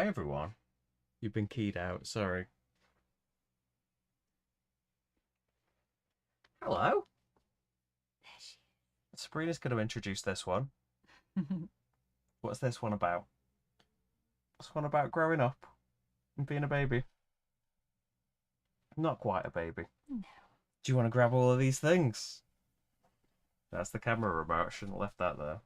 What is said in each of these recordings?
Hi everyone. You've been keyed out, sorry. Hello. Sabrina's going to introduce this one. What's this one about? This one about growing up and being a baby. Not quite a baby. No. Do you want to grab all of these things? That's the camera remote. Shouldn't have left that there.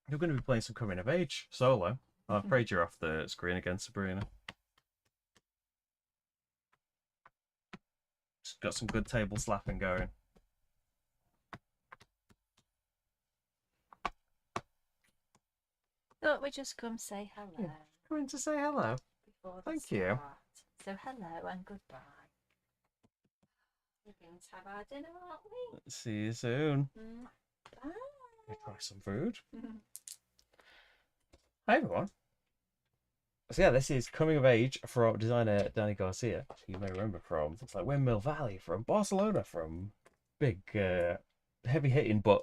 You're going to be playing some coming of age solo. I'm afraid you're off the screen again, Sabrina. Just got some good table slapping going. Thought we'd just come say hello. Yeah. Come in to say hello. Before Thank you. So hello and goodbye. We're going to have our dinner, aren't we? See you soon. Bye. Try some food. Hi everyone. So yeah, this is Coming of Age from designer Danny Garcia, who you may remember from things like Windmill Valley, from Barcelona, from big, heavy hitting but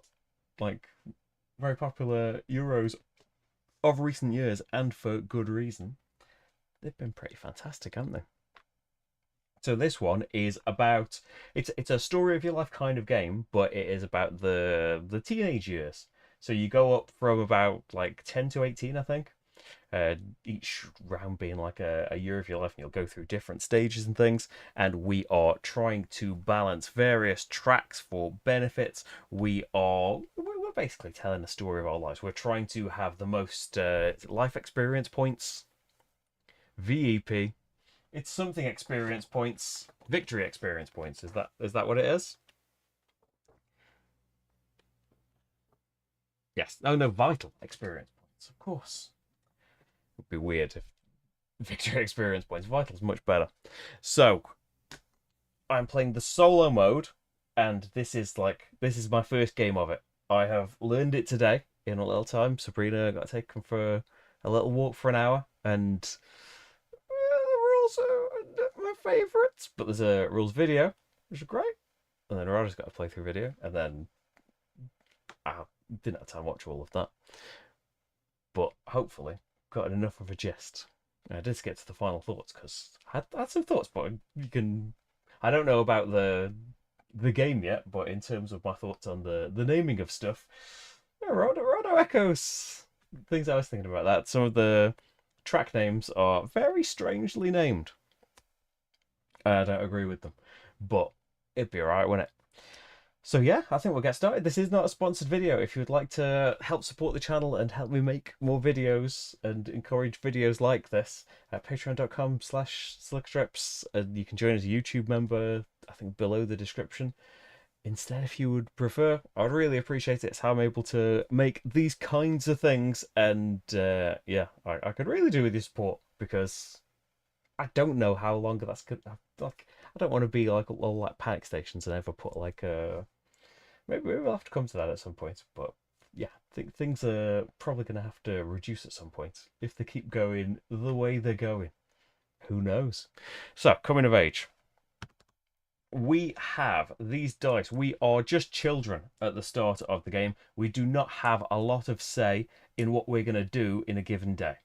like very popular Euros of recent years, and for good reason. They've been pretty fantastic, haven't they? So this one is about it's a story of your life kind of game, but it is about the teenage years. So you go up from about like 10 to 18, I think. Each round being like a year of your life, and you'll go through different stages and things. And we are trying to balance various tracks for benefits. We're basically telling the story of our lives. We're trying to have the most life experience points, VEP. It's something experience points, victory experience points. Is that what it is? Yes. Oh no, vital experience points. Of course. It would be weird if victory experience points. Vital's much better. So I'm playing the solo mode, and this is my first game of it. I have learned it today in a little time. Sabrina got taken for a little walk for an hour, and the rules are my favourites. But there's a rules video, which is great. And then Roger's got a playthrough video, and then I didn't have time to watch all of that. But hopefully got enough of a gist. I did get to the final thoughts because I had some thoughts, but you can. I don't know about the game yet, but in terms of my thoughts on the naming of stuff, Rodo echoes things I was thinking about that. Some of the track names are very strangely named. I don't agree with them, but it'd be alright, wouldn't it? So yeah, I think we'll get started. This is not a sponsored video. If you would like to help support the channel and help me make more videos and encourage videos like this, at patreon.com/slickerdrips, and you can join as a YouTube member, I think below the description. Instead, if you would prefer, I'd really appreciate it. It's how I'm able to make these kinds of things, and yeah, I could really do with your support, because I don't know how long that's good. Like, I don't want to be like all like panic stations and ever put like a. Maybe we'll have to come to that at some point, but yeah, I think things are probably going to have to reduce at some point if they keep going the way they're going. Who knows? So, coming of age. We have these dice. We are just children at the start of the game. We do not have a lot of say in what we're going to do in a given day.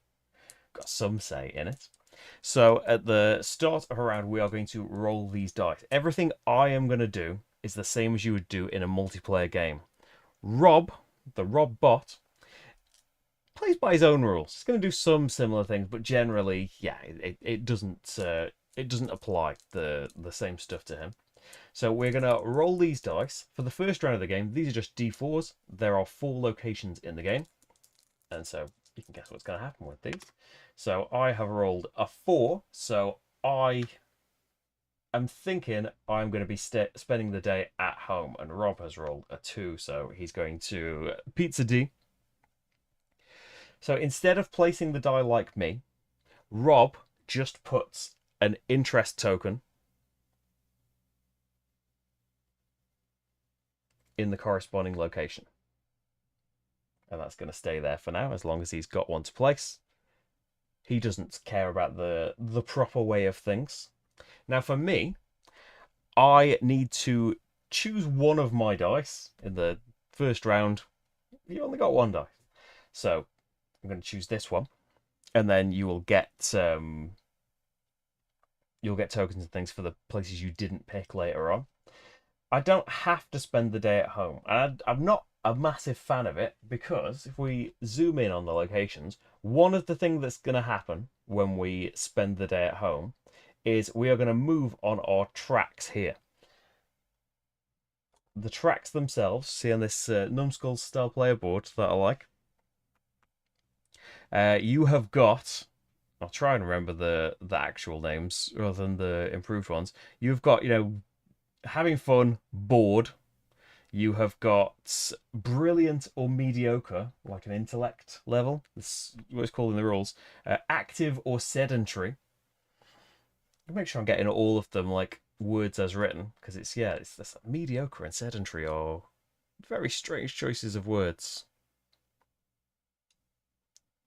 Got some say in it. So at the start of a round, we are going to roll these dice. Everything I am going to do is the same as you would do in a multiplayer game. Rob, the Rob bot, plays by his own rules. He's going to do some similar things, but generally, yeah, it doesn't apply the same stuff to him. So we're going to roll these dice. For the first round of the game, these are just D4s. There are 4 locations in the game, and so you can guess what's going to happen with these. So I have rolled a 4, so I am thinking I'm going to be spending the day at home, and Rob has rolled a 2, so he's going to Pizza D. So instead of placing the die like me, Rob just puts an interest token in the corresponding location. And that's going to stay there for now, as long as he's got one to place. He doesn't care about the proper way of things. Now for me, I need to choose one of my dice in the first round. You only got one die. So I'm going to choose this one, and then you'll get tokens and things for the places you didn't pick later on. I don't have to spend the day at home. And I'm not a massive fan of it because if we zoom in on the locations, one of the things that's going to happen when we spend the day at home is we are going to move on our tracks here. The tracks themselves, see on this Numbskull style player board that I like, you have got, I'll try and remember the actual names rather than the improved ones. You've got, having fun, bored. You have got brilliant or mediocre, like an intellect level. That's what it's called in the rules. Active or sedentary. I'll make sure I'm getting all of them like words as written, because it's this mediocre and sedentary are very strange choices of words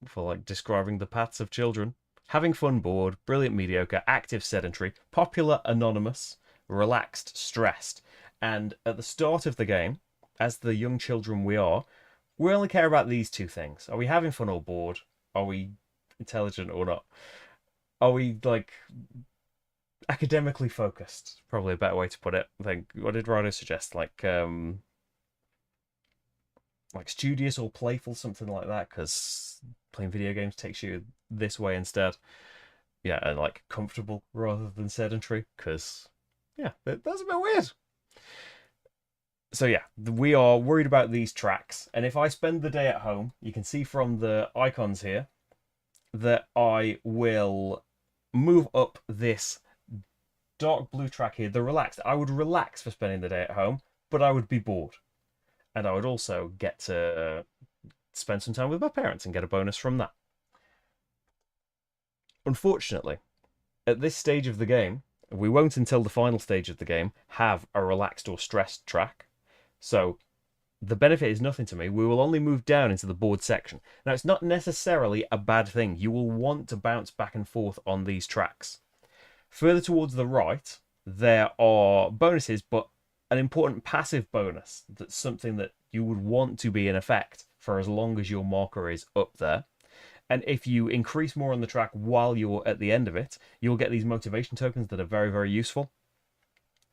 for like describing the paths of children. Having fun, bored, brilliant, mediocre, active, sedentary, popular, anonymous, relaxed, stressed. And at the start of the game, as the young children we only care about these two things. Are we having fun or bored? Are we intelligent or not? Are we like academically focused? Probably a better way to put it. I think, what did Rhino suggest? Like studious or playful, something like that, because playing video games takes you this way instead. Yeah, and like comfortable rather than sedentary, because yeah, that's a bit weird. So yeah, we are worried about these tracks, and if I spend the day at home, you can see from the icons here that I will move up this dark blue track here, the relaxed. I would relax for spending the day at home, but I would be bored. And I would also get to spend some time with my parents and get a bonus from that. Unfortunately, at this stage of the game, we won't until the final stage of the game have a relaxed or stressed track. So the benefit is nothing to me. We will only move down into the board section. Now, it's not necessarily a bad thing. You will want to bounce back and forth on these tracks. Further towards the right, there are bonuses, but an important passive bonus that's something that you would want to be in effect for as long as your marker is up there. And if you increase more on the track while you're at the end of it, you'll get these motivation tokens that are very, very useful.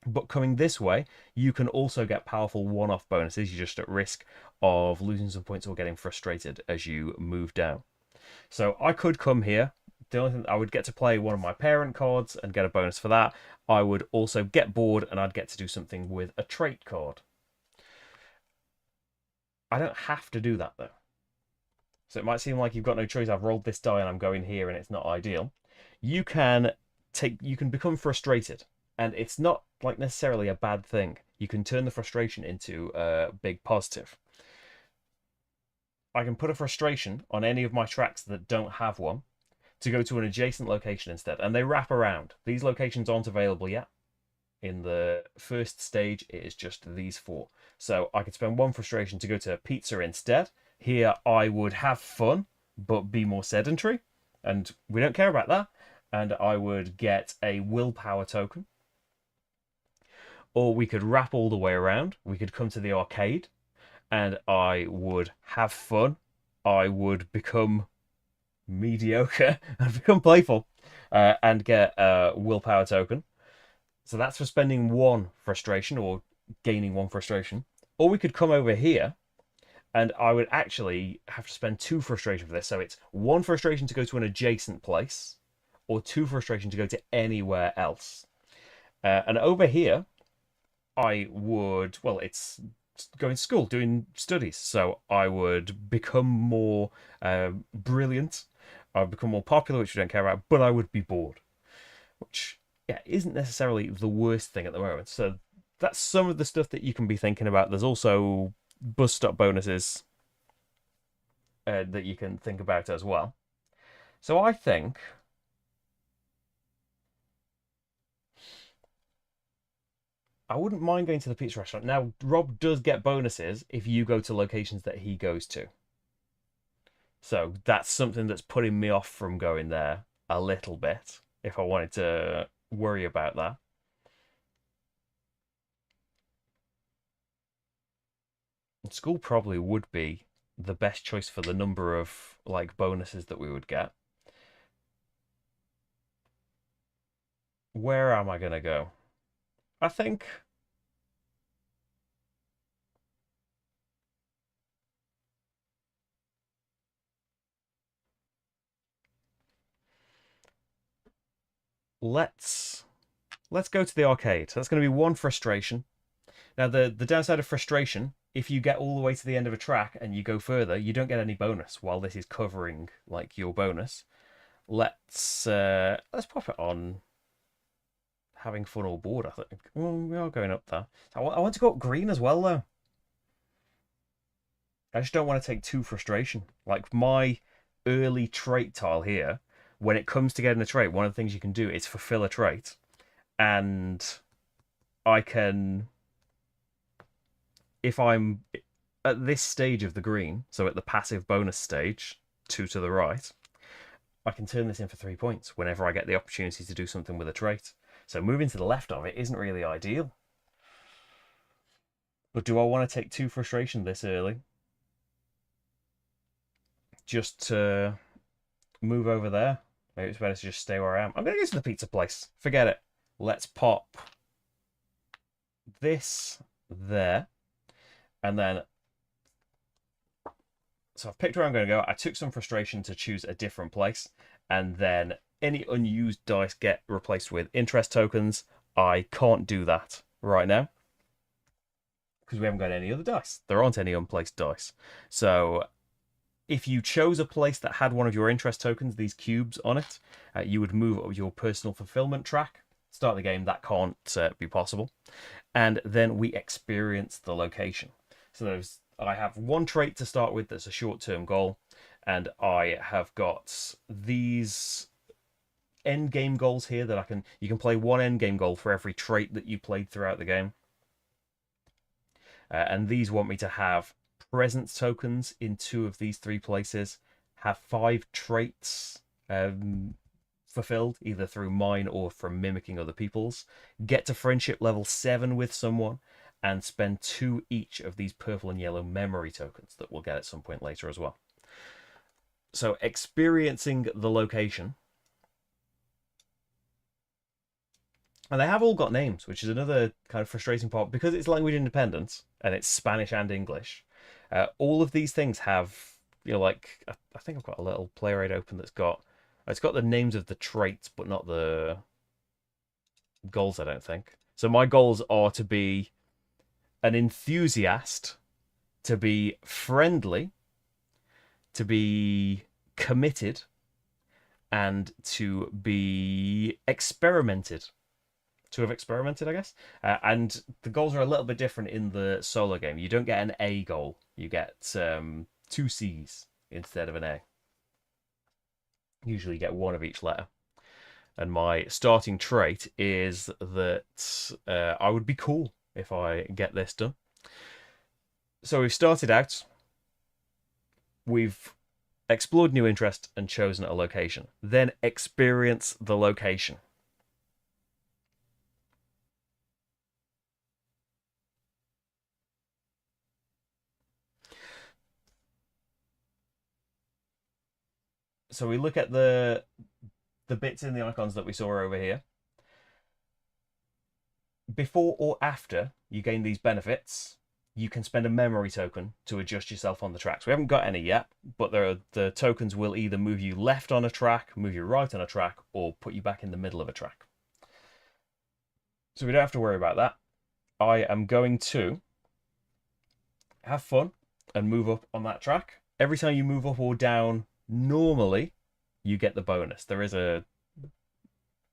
But coming this way, you can also get powerful one-off bonuses. You're just at risk of losing some points or getting frustrated as you move down. So I could come here. The only thing, I would get to play one of my parent cards and get a bonus for that. I would also get bored and I'd get to do something with a trait card. I don't have to do that though. So it might seem like you've got no choice. I've rolled this die and I'm going here and it's not ideal. You can become frustrated, and it's not like necessarily a bad thing. You can turn the frustration into a big positive. I can put a frustration on any of my tracks that don't have one to go to an adjacent location instead, and they wrap around. These locations aren't available yet. In the first stage, it is just these four. So I could spend one frustration to go to pizza instead. Here I would have fun, but be more sedentary, and we don't care about that. And I would get a willpower token. Or we could wrap all the way around. We could come to the arcade, and I would have fun. I would become mediocre and become playful, and get a willpower token. So that's for spending one frustration or gaining one frustration. Or we could come over here and I would actually have to spend two frustration for this. So it's one frustration to go to an adjacent place, or two frustration to go to anywhere else. And over here, I would, well, it's going to school, doing studies. So I would become more brilliant. I would become more popular, which we don't care about, but I would be bored, which, yeah, isn't necessarily the worst thing at the moment. So that's some of the stuff that you can be thinking about. There's also bus stop bonuses that you can think about as well. So I think I wouldn't mind going to the pizza restaurant. Now, Rob does get bonuses if you go to locations that he goes to. So that's something that's putting me off from going there a little bit if I wanted to worry about that. School probably would be the best choice for the number of like bonuses that we would get. Where am I gonna go? I think let's let's go to the arcade. So that's going to be one frustration. Now the downside of frustration, if you get all the way to the end of a track and you go further, you don't get any bonus while this is covering like your bonus. Let's pop it on having fun all board, I think. Well, we are going up there. I want to go up green as well though. I just don't want to take two frustration. Like my early trait tile here, when it comes to getting a trait, one of the things you can do is fulfill a trait. And I can, if I'm at this stage of the green, so at the passive bonus stage, two to the right, I can turn this in for 3 points whenever I get the opportunity to do something with a trait. So moving to the left of it isn't really ideal. But do I want to take two frustration this early? Just to move over there? Maybe it's better to just stay where I am. I'm going to go to the pizza place. Forget it. Let's pop this there. And then, so I've picked where I'm going to go. I took some frustration to choose a different place. And then any unused dice get replaced with interest tokens. I can't do that right now because we haven't got any other dice. There aren't any unplaced dice. So if you chose a place that had one of your interest tokens, these cubes on it, you would move up your personal fulfillment track. Start the game, that can't be possible. And then we experience the location. So I have one trait to start with that's a short-term goal, and I have got these end game goals here that you can play one end game goal for every trait that you played throughout the game. And these want me to have presence tokens in two of these three places, have 5 traits fulfilled either through mine or from mimicking other people's, get to friendship level 7 with someone, and spend 2 each of these purple and yellow memory tokens that we'll get at some point later as well. So experiencing the location. And they have all got names, which is another kind of frustrating part because it's language independent and it's Spanish and English. All of these things have, like I think I've got a little playwright open that's got it's got the names of the traits, but not the goals, I don't think. So my goals are to be an enthusiast, to be friendly, to be committed, and to be experimented. To have experimented, I guess. And the goals are a little bit different in the solo game. You don't get an A goal. You get 2 C's instead of an A. Usually you get one of each letter. And my starting trait is that I would be cool if I get this done. So we've started out. We've explored new interest and chosen a location. Then experience the location. So we look at the bits in the icons that we saw over here. Before or after you gain these benefits, you can spend a memory token to adjust yourself on the tracks. We haven't got any yet, but the tokens will either move you left on a track, move you right on a track, or put you back in the middle of a track. So we don't have to worry about that. I am going to have fun and move up on that track. Every time you move up or down, normally you get the bonus. There is a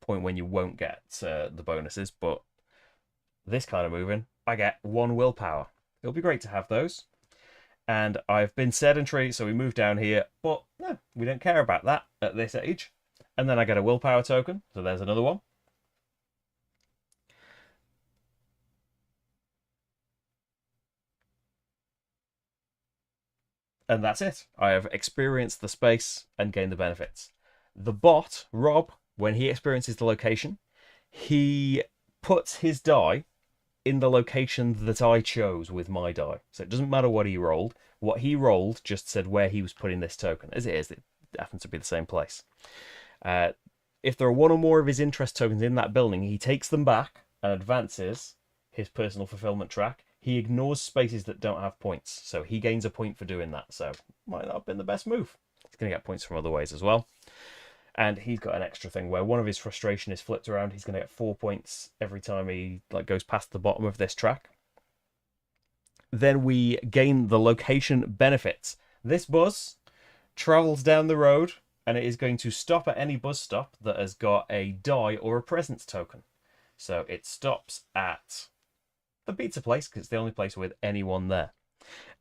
point when you won't get the bonuses, but this kind of moving, I get 1 willpower. It'll be great to have those. And I've been sedentary, so we move down here, but no, we don't care about that at this age. And then I get a willpower token, so there's another one. And that's it. I have experienced the space and gained the benefits. The bot, Rob, when he experiences the location, he puts his die in the location that I chose with my die. So it doesn't matter what he rolled. What he rolled just said where he was putting this token. As it is, it happens to be the same place. Uh, if there are one or more of his interest tokens in that building, he takes them back and advances his personal fulfillment track. He ignores spaces that don't have points, so he gains a point for doing that. So might not have been the best move. He's going to get points from other ways as well. And he's got an extra thing where one of his frustration is flipped around. He's going to get 4 points every time he goes past the bottom of this track. Then we gain the location benefits. This bus travels down the road, and it is going to stop at any bus stop that has got a die or a presence token. So it stops at the pizza place because it's the only place with anyone there.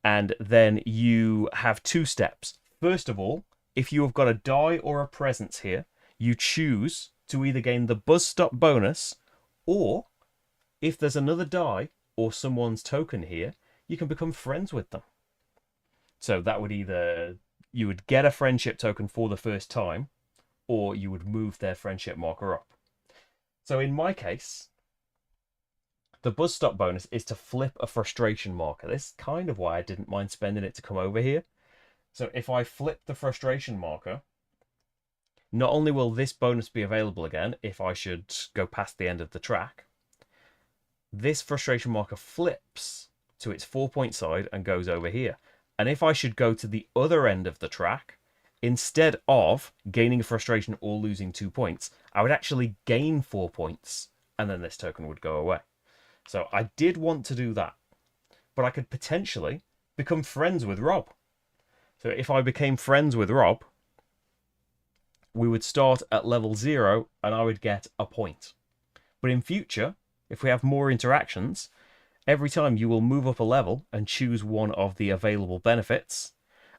And then you have 2 steps. First of all, if you have got a die or a presence here, you choose to either gain the bus stop bonus, or if there's another die or someone's token here, you can become friends with them. So that would either, you would get a friendship token for the first time, or you would move their friendship marker up. So in my case, the bus stop bonus is to flip a frustration marker. This is kind of why I didn't mind spending it to come over here. So if I flip the frustration marker, not only will this bonus be available again if I should go past the end of the track, this frustration marker flips to its 4-point side and goes over here. And if I should go to the other end of the track, instead of gaining a frustration or losing 2 points, I would actually gain 4 points, and then this token would go away. So I did want to do that, but I could potentially become friends with Rob. So if I became friends with Rob, we would start at level 0 and I would get a point. But in future, if we have more interactions, every time you will move up a level and choose one of the available benefits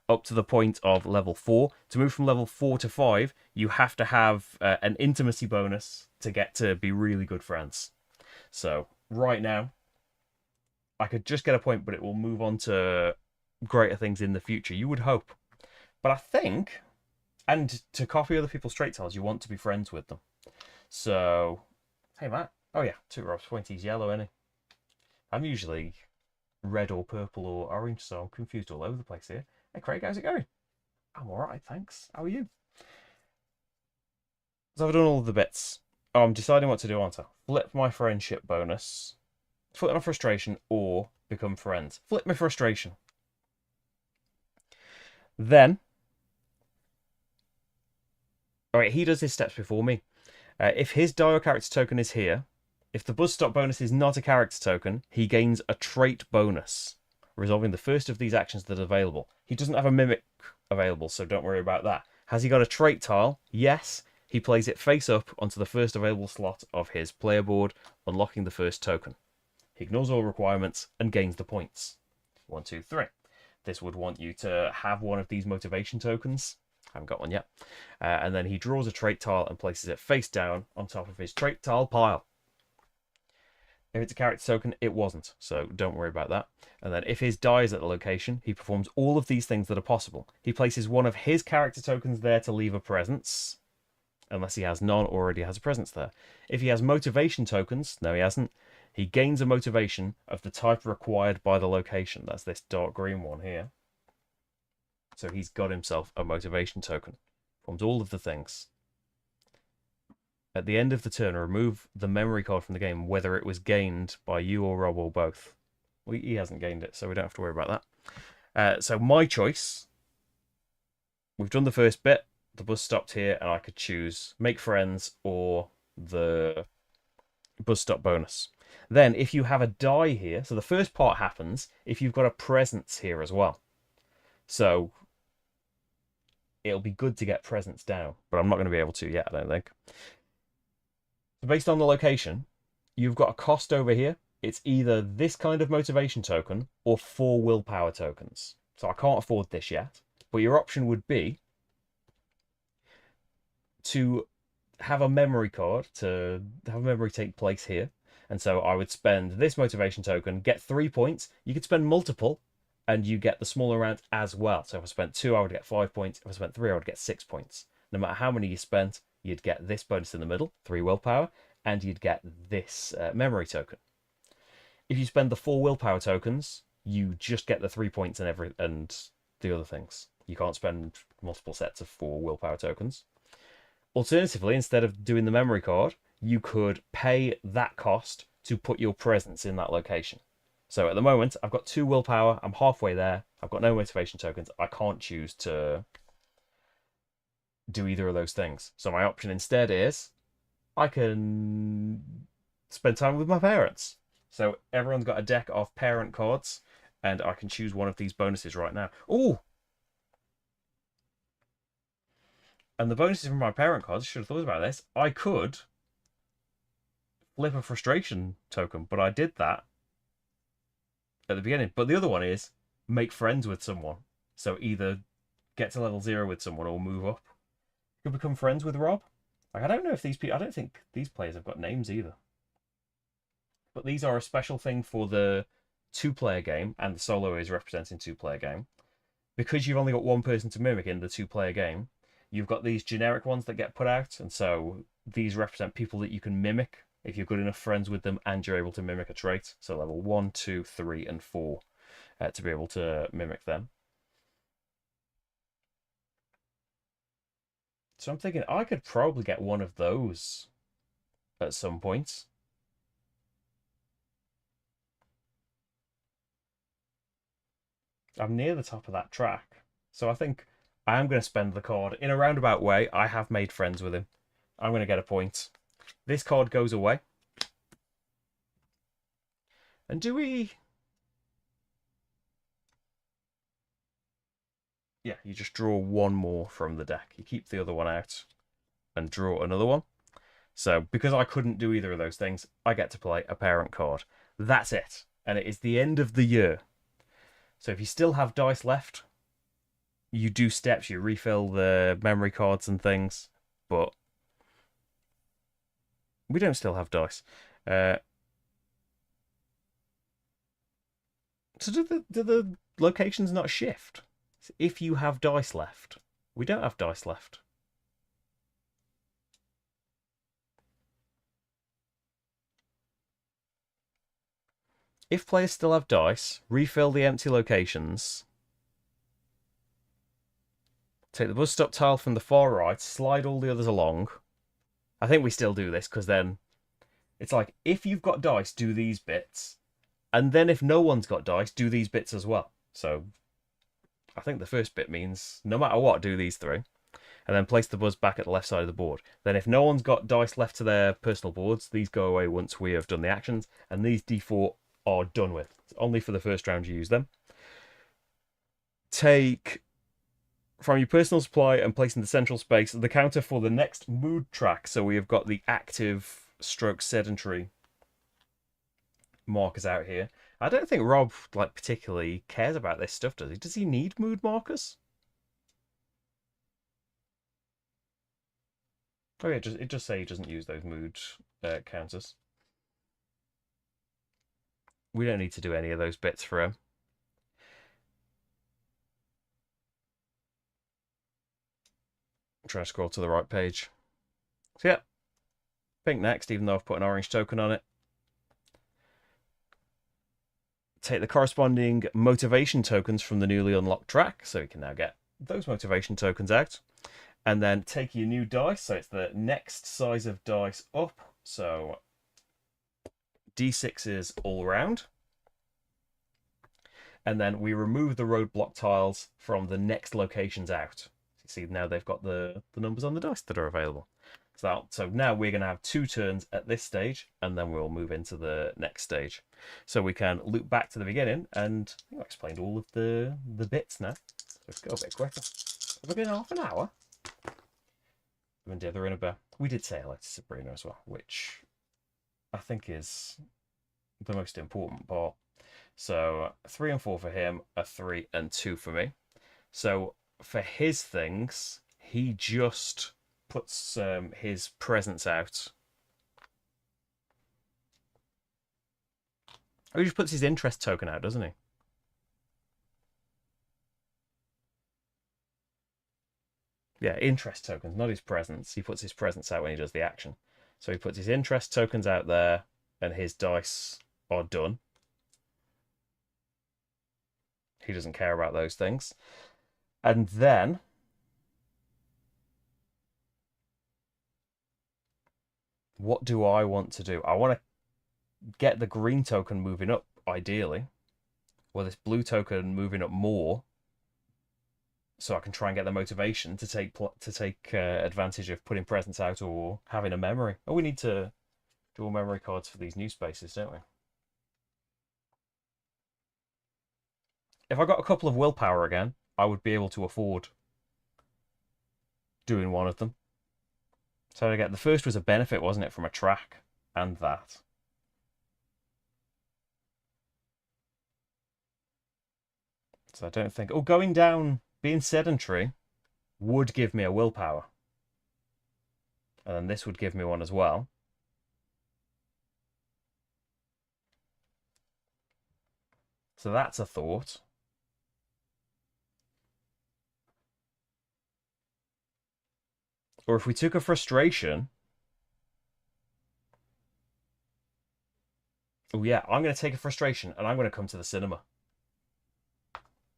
up to the point of level 4. To move from level 4 to 5, you have to have an intimacy bonus to get to be really good friends. So right now, I could just get a point, but it will move on to greater things in the future. You would hope. But I think, and to copy other people's trait tiles, you want to be friends with them. So, hey Matt. Oh yeah, 2 Rob's point. He's yellow, isn't he? I'm usually red or purple or orange, so I'm confused all over the place here. Hey Craig, how's it going? I'm alright, thanks. How are you? So I've done all of the bits. Oh, I'm deciding what to do, aren't I? Flip my friendship bonus, flip my frustration, or become friends. Flip my frustration. Then, alright, he does his steps before me. If his Dio character token is here, if the bus stop bonus is not a character token, he gains a trait bonus, resolving the first of these actions that are available. He doesn't have a mimic available, so don't worry about that. Has he got a trait tile? Yes. He plays it face up onto the first available slot of his player board, unlocking the first token. He ignores all requirements and gains the points. 1, 2, 3. This would want you to have one of these motivation tokens. I haven't got one yet. And then he draws a trait tile and places it face down on top of his trait tile pile. If it's a character token, it wasn't, so don't worry about that. And then if his die is at the location, he performs all of these things that are possible. He places one of his character tokens there to leave a presence, unless he has none or already has a presence there. If he has motivation tokens, no he hasn't, he gains a motivation of the type required by the location. That's this dark green one here. So he's got himself a motivation token. Performs all of the things. At the end of the turn, remove the memory card from the game, whether it was gained by you or Rob or both. Well, he hasn't gained it, so we don't have to worry about that. So my choice, we've done the first bit, the bus stopped here, and I could choose make friends or the bus stop bonus. Then, if you have a die here, so the first part happens if you've got a presence here as well. So it'll be good to get presence down, but I'm not going to be able to yet, I don't think. So based on the location, you've got a cost over here. It's either this kind of motivation token or 4 willpower tokens. So I can't afford this yet. But your option would be to have a memory card, to have a memory take place here. And so I would spend this motivation token, get 3 points. You could spend multiple, and you get the smaller amount as well. So if I spent 2, I would get 5 points. If I spent 3, I would get 6 points. No matter how many you spent, you'd get this bonus in the middle, 3 willpower, and you'd get this memory token. If you spend the 4 willpower tokens, you just get the 3 points and the other things. You can't spend multiple sets of 4 willpower tokens. Alternatively, instead of doing the memory card, you could pay that cost to put your presence in that location. So at the moment, I've got 2 willpower. I'm halfway there. I've got no motivation tokens. I can't choose to do either of those things. So my option instead is I can spend time with my parents. So everyone's got a deck of parent cards, and I can choose one of these bonuses right now. Oh, and the bonuses from my parent cards, I should have thought about this. I could flip a frustration token, but I did that at the beginning. But the other one is make friends with someone. So either get to level 0 with someone or move up. You could become friends with Rob. Like, I don't know if these people, I don't think these players have got names either. But these are a special thing for the 2-player game, and the solo is representing 2-player game. Because you've only got one person to mimic in the 2-player game, you've got these generic ones that get put out, and so these represent people that you can mimic if you're good enough friends with them and you're able to mimic a trait. So level 1, 2, 3, and 4 to be able to mimic them. So I'm thinking I could probably get one of those at some point. I'm near the top of that track. So I think I am going to spend the card in a roundabout way. I have made friends with him. I'm going to get a point. This card goes away. And do we... Yeah, you just draw one more from the deck. You keep the other one out and draw another one. So because I couldn't do either of those things, I get to play a parent card. That's it. And it is the end of the year. So if you still have dice left, you do steps, you refill the memory cards and things, but we don't still have dice. So do the locations not shift? If you have dice left. We don't have dice left. If players still have dice, refill the empty locations. Take the bus stop tile from the far right, slide all the others along. I think we still do this, because then it's like, if you've got dice, do these bits. And then if no one's got dice, do these bits as well. So I think the first bit means, no matter what, do these 3. And then place the buzz back at the left side of the board. Then if no one's got dice left to their personal boards, these go away once we have done the actions. And these D4 are done with. It's only for the first round you use them. Take from your personal supply and place in the central space the counter for the next mood track. So we have got the active stroke sedentary markers out here. I don't think Rob particularly cares about this stuff, does he? Does he need mood markers? Oh yeah, it just say he doesn't use those mood counters. We don't need to do any of those bits for him. I'm trying to scroll to the right page. So yeah, pink next, even though I've put an orange token on it. Take the corresponding motivation tokens from the newly unlocked track, so you can now get those motivation tokens out. And then take your new dice, so it's the next size of dice up, so D6s all round. And then we remove the roadblock tiles from the next locations out. You see now they've got the numbers on the dice that are available. So now we're going to have 2 turns at this stage, and then we'll move into the next stage. So we can loop back to the beginning, and I explained all of the bits now. Let's go a bit quicker. Have we been half an hour? We did say hello to Sabrina as well, which I think is the most important part. So 3 and 4 for him, a 3 and 2 for me. So for his things, he just puts his presence out. Oh, he just puts his interest token out, doesn't he? Yeah, interest tokens, not his presence. He puts his presence out when he does the action. So he puts his interest tokens out there, and his dice are done. He doesn't care about those things. And then what do I want to do? I want to get the green token moving up, ideally. Or this blue token moving up more, so I can try and get the motivation to take advantage of putting presents out or having a memory. Oh, we need to draw memory cards for these new spaces, don't we? If I got a couple of willpower again, I would be able to afford doing one of them. So again, the first was a benefit, wasn't it, from a track and that. So I don't think. Oh, going down, being sedentary, would give me a willpower, and then this would give me one as well. So that's a thought. Or if we took a frustration. Oh yeah, I'm going to take a frustration and I'm going to come to the cinema.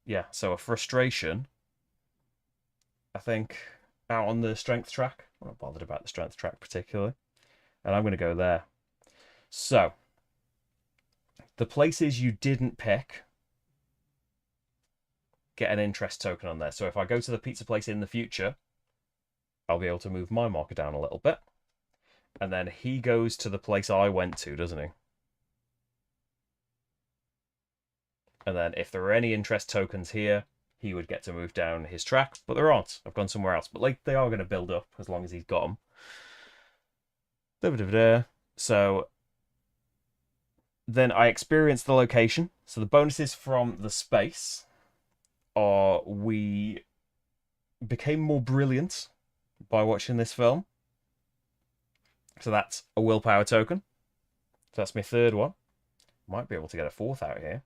Yeah, so a frustration, I think, out on the strength track. I'm not bothered about the strength track particularly. And I'm going to go there. So, the places you didn't pick get an interest token on there. So if I go to the pizza place in the future, I'll be able to move my marker down a little bit. And then he goes to the place I went to, doesn't he? And then if there are any interest tokens here, he would get to move down his track. But there aren't. I've gone somewhere else. But like they are going to build up as long as he's got them. So then I experience the location. So the bonuses from the space are we became more brilliant by watching this film. So that's a willpower token. So that's my third one. Might be able to get a fourth out here.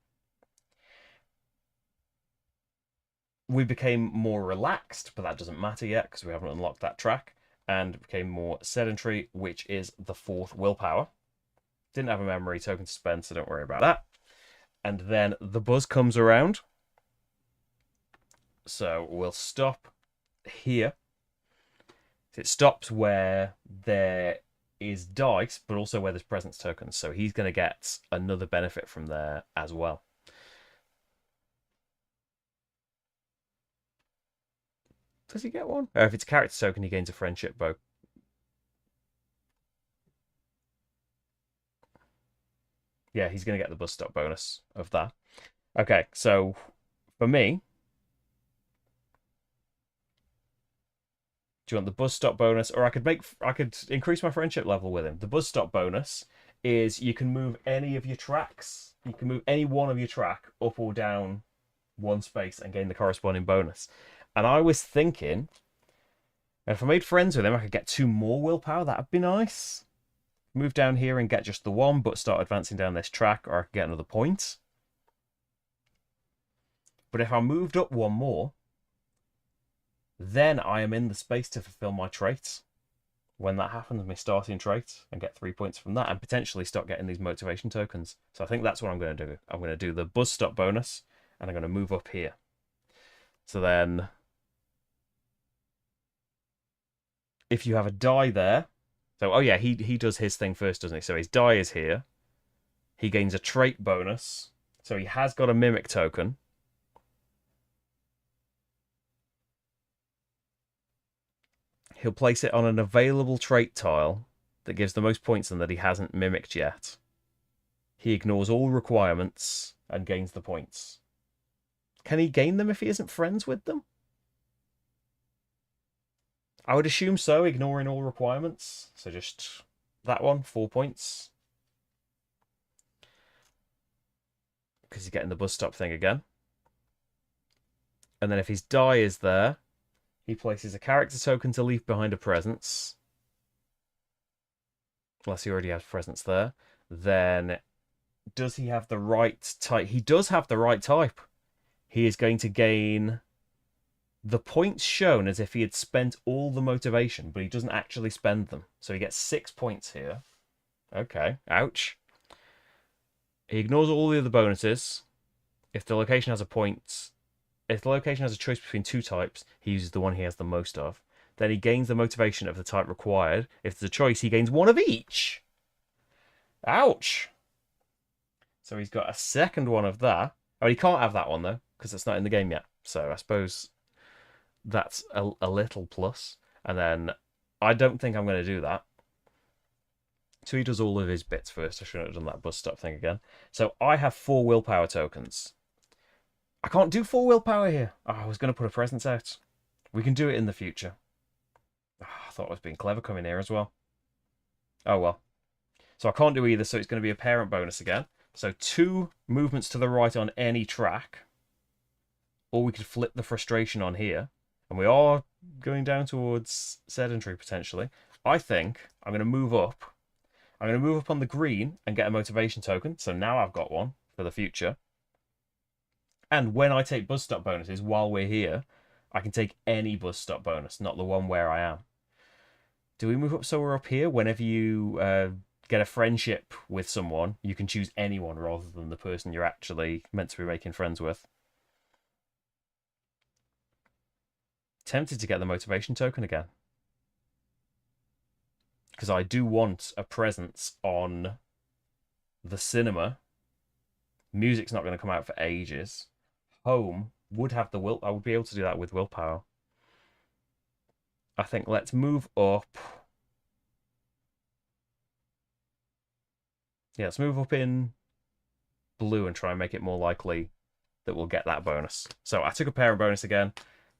We became more relaxed, but that doesn't matter yet because we haven't unlocked that track. And became more sedentary, which is the fourth willpower. Didn't have a memory token to spend, so don't worry about that. And then the buzz comes around. So we'll stop here. It stops where there is dice, but also where there's presence tokens. So he's going to get another benefit from there as well. Does he get one? Oh, if it's a character token, he gains a friendship bow. Yeah, he's going to get the bus stop bonus of that. Okay, so for me, do you want the bus stop bonus, or I could increase my friendship level with him? The bus stop bonus is you can move any of your tracks. You can move any one of your track up or down one space and gain the corresponding bonus. And I was thinking, if I made friends with him, I could get 2 more willpower. That'd be nice. Move down here and get just the one, but start advancing down this track, or I could get another point. But if I moved up 1 more, then I am in the space to fulfill my trait. When that happens, my starting trait, and get 3 points from that, and potentially start getting these motivation tokens. So I think that's what I'm going to do. I'm going to do the bus stop bonus, and I'm going to move up here. So then, if you have a die there, so oh yeah, he does his thing first, doesn't he? So his die is here. He gains a trait bonus, so he has got a mimic token. He'll place it on an available trait tile that gives the most points and that he hasn't mimicked yet. He ignores all requirements and gains the points. Can he gain them if he isn't friends with them? I would assume so, ignoring all requirements. So just that one, 4 points. Because he's getting the bus stop thing again. And then if his die is there, he places a character token to leave behind a presence. Unless he already has presence there. Then, does he have the right type? He does have the right type. He is going to gain the points shown as if he had spent all the motivation, but he doesn't actually spend them. So he gets 6 points here. Okay, ouch. He ignores all the other bonuses. If the location has a point, if the location has a choice between two types, he uses the one he has the most of. Then he gains the motivation of the type required. If there's a choice, he gains one of each. Ouch! So he's got a second one of that. Oh, he can't have that one though, because it's not in the game yet. So I suppose that's a little plus. And then I don't think I'm going to do that. So he does all of his bits first. I shouldn't have done that bus stop thing again. So I have 4 willpower tokens. I can't do 4 willpower here. Oh, I was going to put a presence out. We can do it in the future. Oh, I thought I was being clever coming here as well. Oh well. So I can't do either, so it's going to be a parent bonus again. So 2 movements to the right on any track. Or we could flip the frustration on here. And we are going down towards sedentary potentially. I think I'm going to move up. I'm going to move up on the green and get a motivation token. So now I've got one for the future. And when I take bus stop bonuses while we're here, I can take any bus stop bonus, not the one where I am. Do we move up so we're up here? Whenever you get a friendship with someone, you can choose anyone rather than the person you're actually meant to be making friends with. Tempted to get the motivation token again. Because I do want a presence on the cinema. Music's not going to come out for ages. Home would have the will. I would be able to do that with willpower. I think let's move up. Yeah, let's move up in blue and try and make it more likely that we'll get that bonus. So I took a parent bonus again.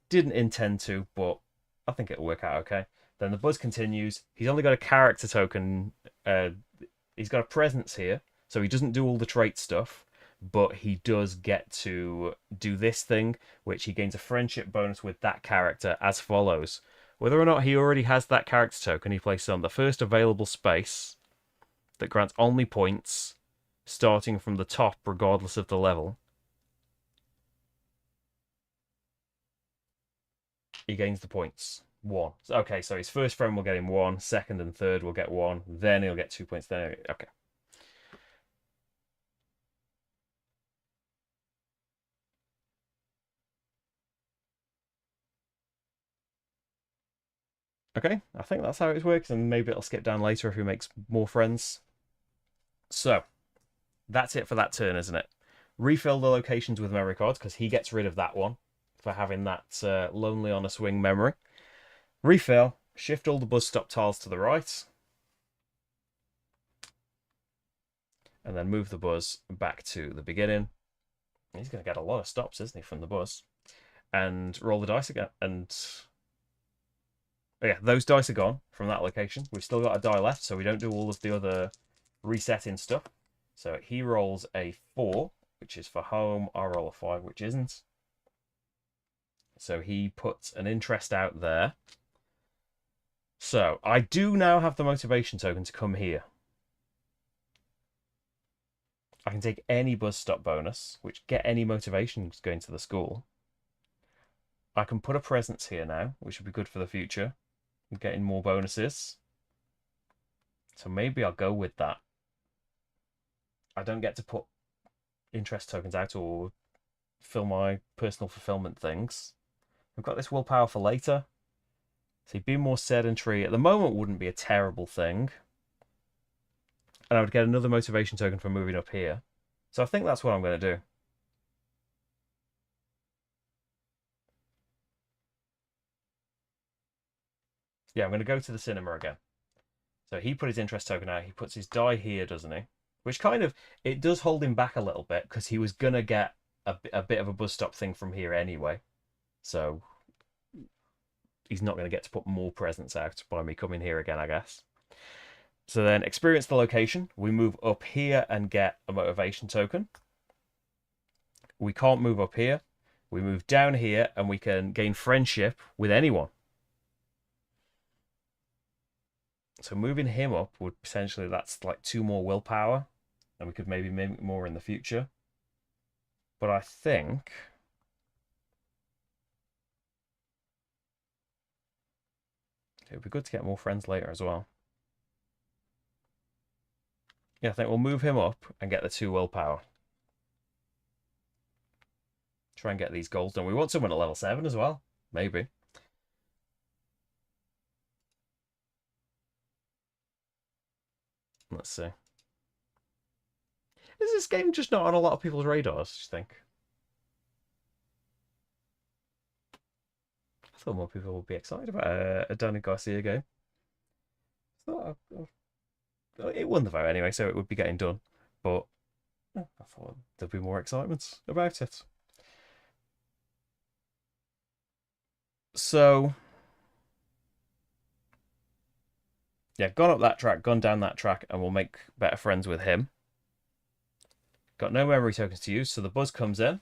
Didn't intend to, but I think it'll work out okay. Then the buzz continues. He's only got a character token. He's got a presence here, so he doesn't do all the trait stuff, but he does get to do this thing, which he gains a friendship bonus with that character as follows. Whether or not he already has that character token, he places on the first available space that grants only points, starting from the top regardless of the level. He gains the points. 1. Okay, so his first friend will get him 1, second and third will get 1, then he'll get 2 points. Then okay. Okay, I think that's how it works, and maybe it'll skip down later if he makes more friends. So, that's it for that turn, isn't it? Refill the locations with memory cards, because he gets rid of that one for having that lonely on a swing memory. Refill, shift all the bus stop tiles to the right, and then move the buzz back to the beginning. He's going to get a lot of stops, isn't he, from the buzz? And roll the dice again, and yeah, those dice are gone from that location. We've still got a die left, so we don't do all of the other resetting stuff. So he rolls a 4, which is for home. I roll a 5, which isn't. So he puts an interest out there. So I do now have the motivation token to come here. I can take any bus stop bonus, which get any motivations going to the school. I can put a presence here now, which would be good for the future. Getting more bonuses. So maybe I'll go with that. I don't get to put interest tokens out or fill my personal fulfillment things. I've got this willpower for later. So being more sedentary at the moment wouldn't be a terrible thing. And I would get another motivation token for moving up here. So I think that's what I'm going to do. Yeah, I'm going to go to the cinema again. So he put his interest token out. He puts his die here, doesn't he? Which kind of, it does hold him back a little bit because he was going to get a bit of a bus stop thing from here anyway. So he's not going to get to put more presents out by me coming here again, I guess. So then experience the location. We move up here and get a motivation token. We can't move up here. We move down here and we can gain friendship with anyone. So moving him up would potentially, that's like 2 more willpower. And we could maybe make more in the future. But I think it would be good to get more friends later as well. Yeah, I think we'll move him up and get the 2 willpower. Try and get these goals done. We want someone at level 7 as well. Maybe. Let's see. Is this game just not on a lot of people's radars, do you think? I thought more people would be excited about a Danny Garcia game. It won the vote anyway, so it would be getting done. But I thought there'd be more excitement about it. So, yeah, gone up that track, gone down that track, and we'll make better friends with him. Got no memory tokens to use, so the buzz comes in.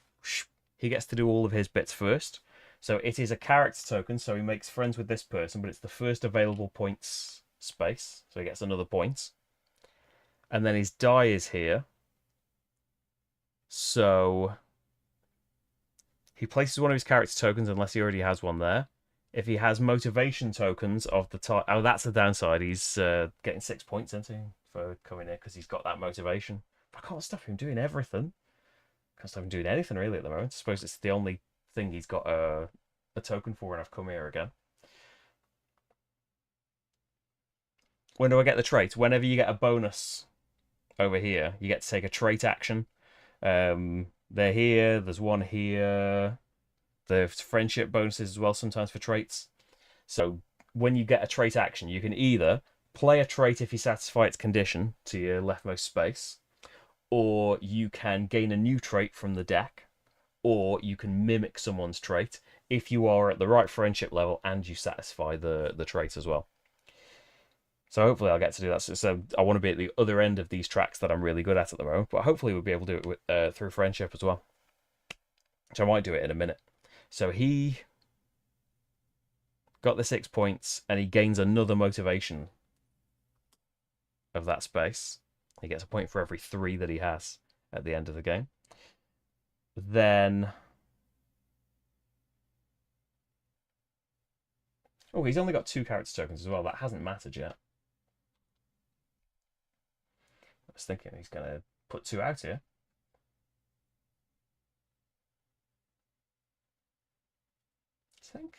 He gets to do all of his bits first. So it is a character token, so he makes friends with this person, but it's the first available points space, so he gets another point. And then his die is here. So he places one of his character tokens unless he already has one there. If he has motivation tokens of the type... Oh, that's the downside. He's getting 6 points, isn't he, for coming in because he's got that motivation. But I can't stop him doing everything. Can't stop him doing anything really at the moment. I suppose it's the only thing he's got a token for, and I've come here again. When do I get the trait? Whenever you get a bonus over here, you get to take a trait action. They're here. There's one here. There's friendship bonuses as well sometimes for traits. So when you get a trait action, you can either play a trait if you satisfy its condition to your leftmost space, or you can gain a new trait from the deck, or you can mimic someone's trait if you are at the right friendship level and you satisfy the trait as well. So hopefully I'll get to do that. So I want to be at the other end of these tracks that I'm really good at the moment, but hopefully we'll be able to do it with, through friendship as well. So I might do it in a minute. So he got the 6 points, and he gains another motivation of that space. He gets a point for every 3 that he has at the end of the game. Then... Oh, he's only got 2 character tokens as well. That hasn't mattered yet. I was thinking he's going to put 2 out here. I think.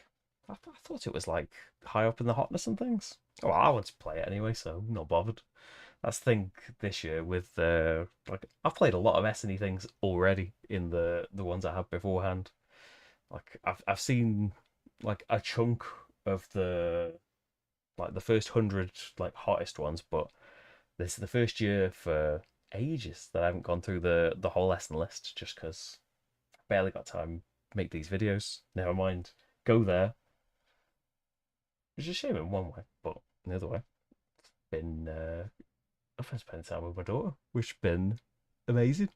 I thought it was like high up in the hotness and things. Oh, I want to play it anyway, so I'm not bothered. That's the thing this year with like I've played a lot of S&E things already in the ones I had beforehand. Like I've seen like a chunk of the first 100 like hottest ones, but this is the first year for ages that I haven't gone through the whole lesson list just because I barely got time to make these videos. Never mind go there. Which is a shame in one way, but in the other way, it's been I've been spending time with my daughter, which has been amazing.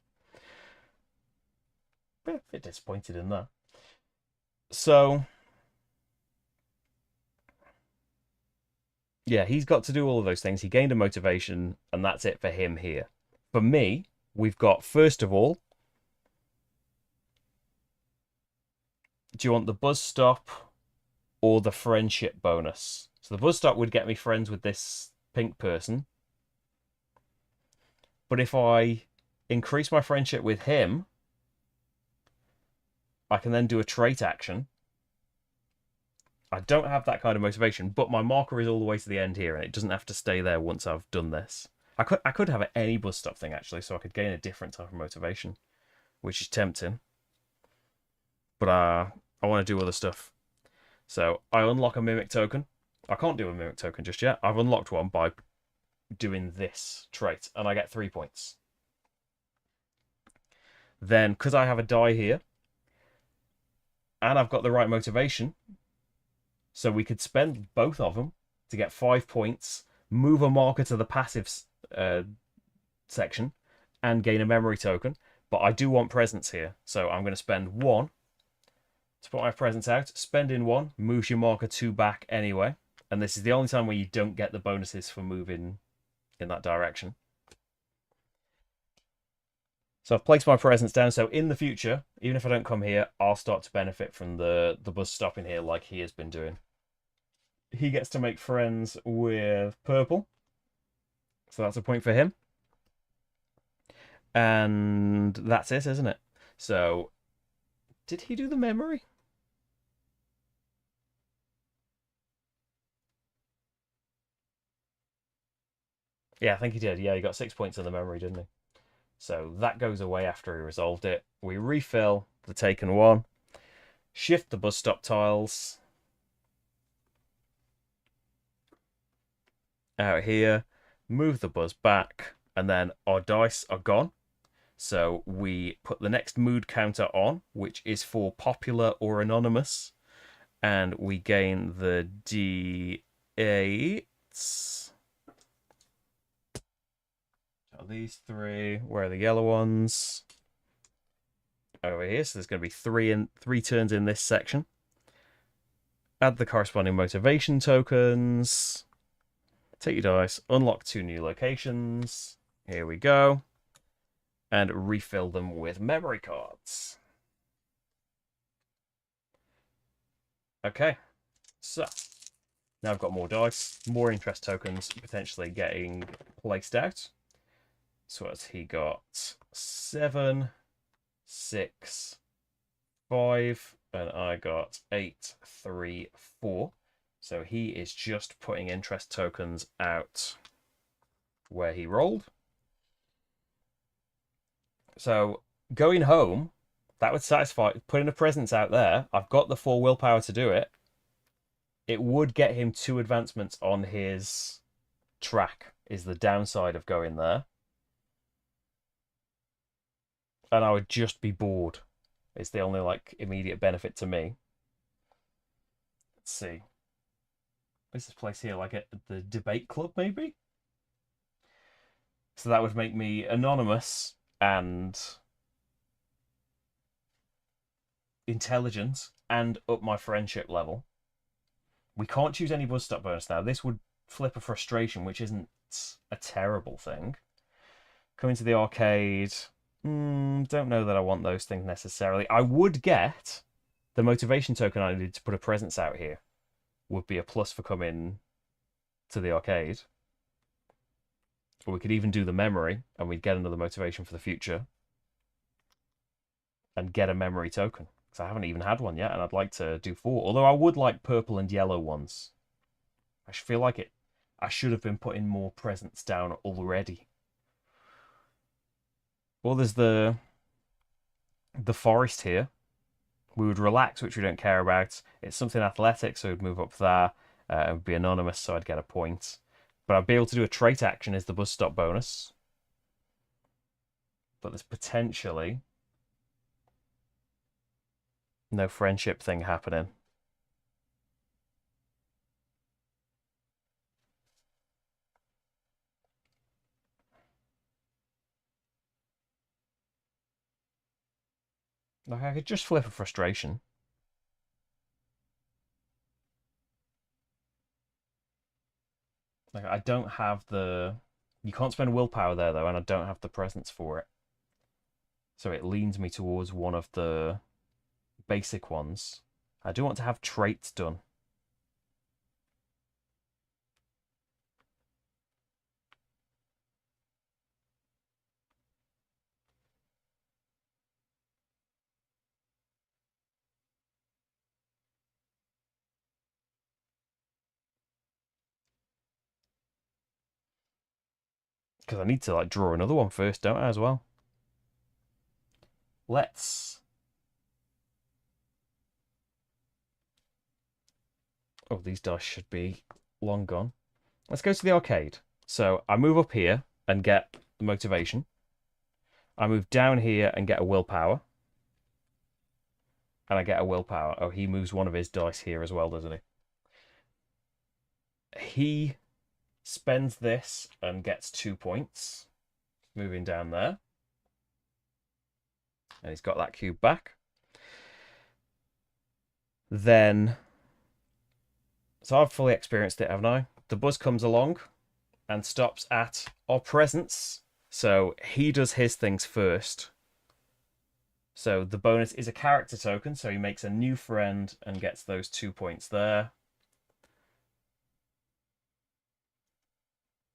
But a bit disappointed in that. So yeah, he's got to do all of those things. He gained a motivation, and that's it for him here. For me, we've got, first of all, do you want the buzz stop or the friendship bonus? So the buzz stop would get me friends with this pink person. But if I increase my friendship with him, I can then do a trait action. I don't have that kind of motivation, but my marker is all the way to the end here, and it doesn't have to stay there once I've done this. I could have any buzz stop thing, actually, so I could gain a different type of motivation, which is tempting. But I want to do other stuff. So I unlock a mimic token. I can't do a mimic token just yet. I've unlocked one by doing this trait, and I get 3 points. Then, because I have a die here, and I've got the right motivation, so we could spend both of them to get 5 points, move a marker to the passive section, and gain a memory token. But I do want presents here, so I'm going to spend 1 to put my presents out. Spending 1 moves your marker 2 back anyway, and this is the only time where you don't get the bonuses for moving in that direction. So I've placed my presents down, so in the future, even if I don't come here, I'll start to benefit from the buzz stopping here like he has been doing. He gets to make friends with purple, so that's a point for him. And that's it, isn't it? So Did he do the memory? Yeah, I think he did. Yeah, he got 6 points in the memory, didn't he? So that goes away after he resolved it. We refill the taken one, shift the bus stop tiles out here, move the buzz back, and then our dice are gone. So we put the next mood counter on, which is for popular or anonymous, and we gain the D8s. So these three, where are the yellow ones? Over here, so there's going to be three turns in this section. Add the corresponding motivation tokens. Take your dice, unlock 2 new locations. Here we go. And refill them with memory cards. Okay, so now I've got more dice, more interest tokens potentially getting placed out. So what's he got? 7, 6, 5, and I got 8, 3, 4. So he is just putting interest tokens out where he rolled. So going home, that would satisfy putting a presence out there. I've got the 4 willpower to do it. It would get him 2 advancements on his track, is the downside of going there. And I would just be bored. It's the only like immediate benefit to me. Let's see. What's this place here? Like the debate club, maybe? So that would make me anonymous and intelligent and up my friendship level. We can't choose any buzz stop bonus now. This would flip a frustration, which isn't a terrible thing. Coming to the arcade. Don't know that I want those things necessarily. I would get the motivation token I needed to put a presence out here. Would be a plus for coming to the arcade. Or we could even do the memory and we'd get another motivation for the future. And get a memory token. Because I haven't even had one yet and I'd like to do 4. Although I would like purple and yellow ones. I feel like I should have been putting more presents down already. Well, there's the forest here. We would relax, which we don't care about. It's something athletic, so we'd move up there and be anonymous, so I'd get a point. But I'd be able to do a trait action as the bus stop bonus. But there's potentially no friendship thing happening. Like I could just flip a frustration. Like I don't have the. You can't spend willpower there though, and I don't have the presence for it. So it leans me towards one of the basic ones. I do want to have traits done. Because I need to like draw another one first, don't I, as well? Let's. Oh, these dice should be long gone. Let's go to the arcade. So I move up here and get the motivation. I move down here and get a willpower. And I get a willpower. Oh, he moves one of his dice here as well, doesn't he? He spends this and gets 2 points. Moving down there. And he's got that cube back. Then. So I've fully experienced it, haven't I? The buzz comes along and stops at our presence. So he does his things first. So the bonus is a character token. So he makes a new friend and gets those 2 points there.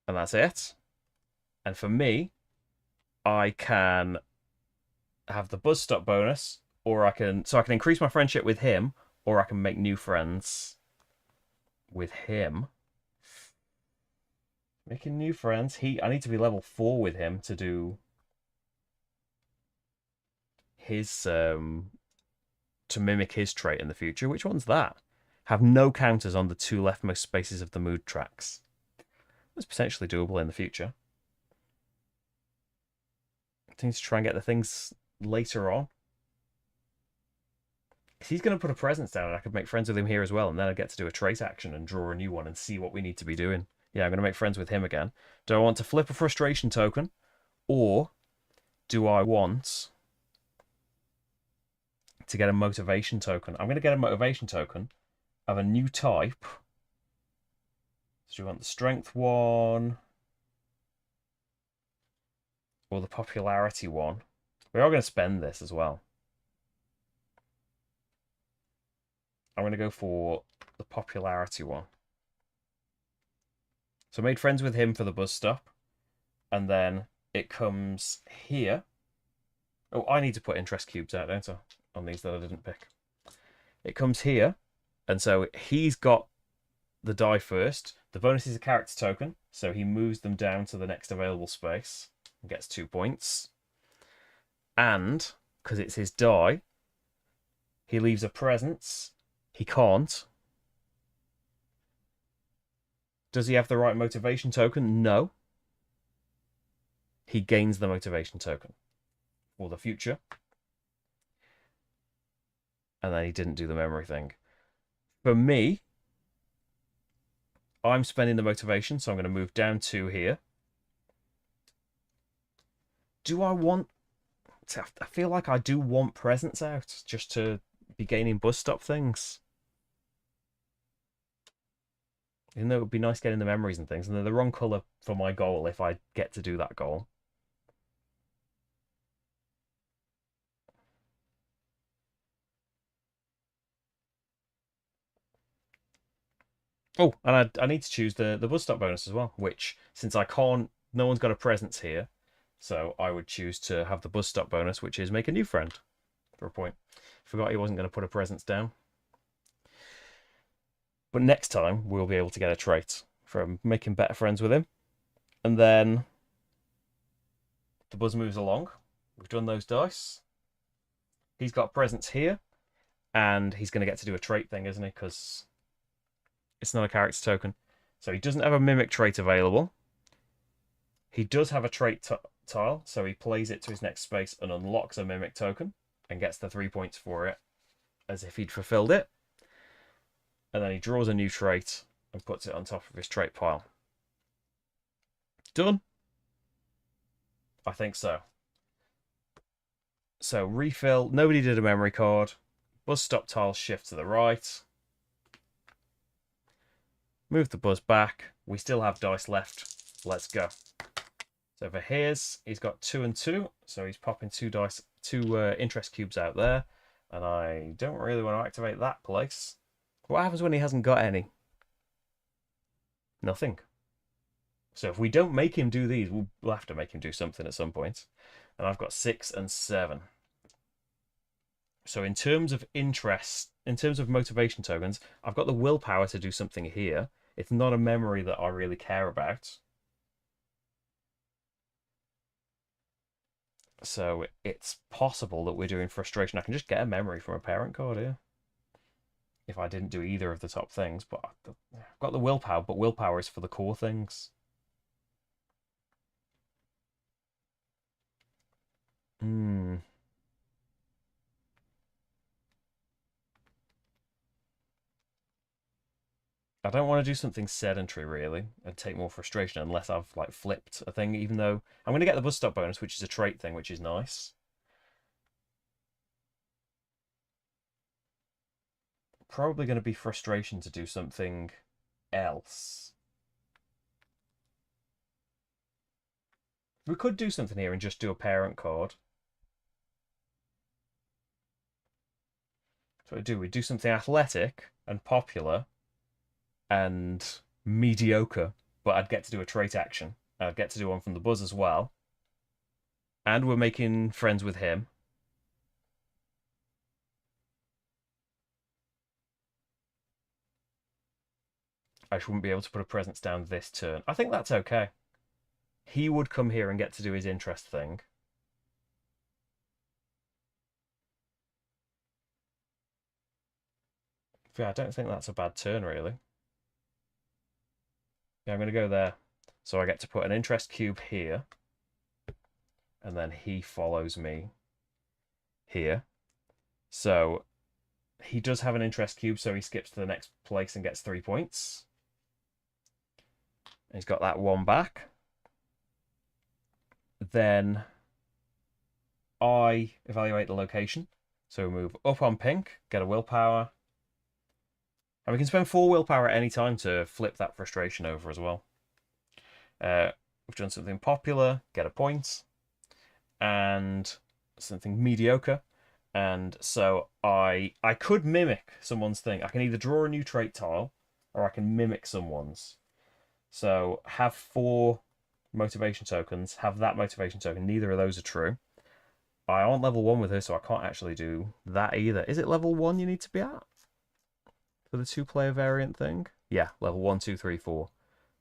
And that's it. And for me, I can have the buzz stop bonus or I can increase my friendship with him, or I can make new friends with him. Making new friends. I need to be level 4 with him to do his to mimic his trait in the future. Which one's that? Have no counters on the 2 leftmost spaces of the mood tracks. That's potentially doable in the future. I need to try and get the things later on. He's going to put a presence down, and I could make friends with him here as well, and then I get to do a trait action and draw a new one and see what we need to be doing. Yeah, I'm going to make friends with him again. Do I want to flip a frustration token, or do I want to get a motivation token? I'm going to get a motivation token of a new type. So do you want the strength one or the popularity one? We are going to spend this as well. I'm going to go for the popularity one. So I made friends with him for the bus stop, and then it comes here. Oh, I need to put interest cubes out, don't I? On these that I didn't pick. It comes here, and so he's got the die first. The bonus is a character token, so he moves them down to the next available space and gets 2 points. And, because it's his die, he leaves a presence. He can't. Does he have the right motivation token? No. He gains the motivation token for the future. And then he didn't do the memory thing. For me, I'm spending the motivation, so I'm going to move down 2 here. Do I want... I feel like I do want presents out, just to be gaining bus stop things. Even though it would be nice getting the memories and things, and they're the wrong colour for my goal if I get to do that goal. Oh, and I need to choose the bus stop bonus as well, which, since I can't, no one's got a presence here, so I would choose to have the bus stop bonus, which is make a new friend for a point. Forgot he wasn't going to put a presence down. But next time, we'll be able to get a trait from making better friends with him. And then the buzz moves along. We've done those dice. He's got presence here, and he's going to get to do a trait thing, isn't he? Because it's not a character token. So he doesn't have a mimic trait available. He does have a trait tile, so he plays it to his next space and unlocks a mimic token and gets the 3 points for it as if he'd fulfilled it. And then he draws a new trait and puts it on top of his trait pile. Done? I think so. So refill. Nobody did a memory card. Buzz stop tile shift to the right. Move the buzz back. We still have dice left. Let's go. So for his, he's got 2 and 2. So he's popping 2 dice, 2 interest cubes out there. And I don't really want to activate that place. What happens when he hasn't got any? Nothing. So if we don't make him do these, we'll have to make him do something at some point. And I've got 6 and 7. So in terms of interest, in terms of motivation tokens, I've got the willpower to do something here. It's not a memory that I really care about. So it's possible that we're doing frustration. I can just get a memory from a parent card here. If I didn't do either of the top things, but I've got the willpower, but willpower is for the core things. I don't want to do something sedentary, really, and take more frustration unless I've, like, flipped a thing, even though I'm going to get the bus stop bonus, which is a trait thing, which is nice. Probably going to be frustration to do something else. We could do something here and just do a parent card. So we do something athletic and popular and mediocre, but I'd get to do a trait action. I'd get to do one from the buzz as well. And we're making friends with him. I just wouldn't be able to put a presence down this turn. I think that's okay. He would come here and get to do his interest thing. Yeah, I don't think that's a bad turn, really. Yeah, I'm going to go there. So I get to put an interest cube here. And then he follows me here. So he does have an interest cube, so he skips to the next place and gets 3 points. And he's got that one back. Then I evaluate the location. So we move up on pink, get a willpower. And we can spend 4 willpower at any time to flip that frustration over as well. We've done something popular, get a point. And something mediocre. And so I could mimic someone's thing. I can either draw a new trait tile or I can mimic someone's. So have 4 motivation tokens, have that motivation token. Neither of those are true. I aren't level 1 with her, so I can't actually do that either. Is it level 1 you need to be at for the 2-player variant thing? Yeah, level 1, 2, 3, 4.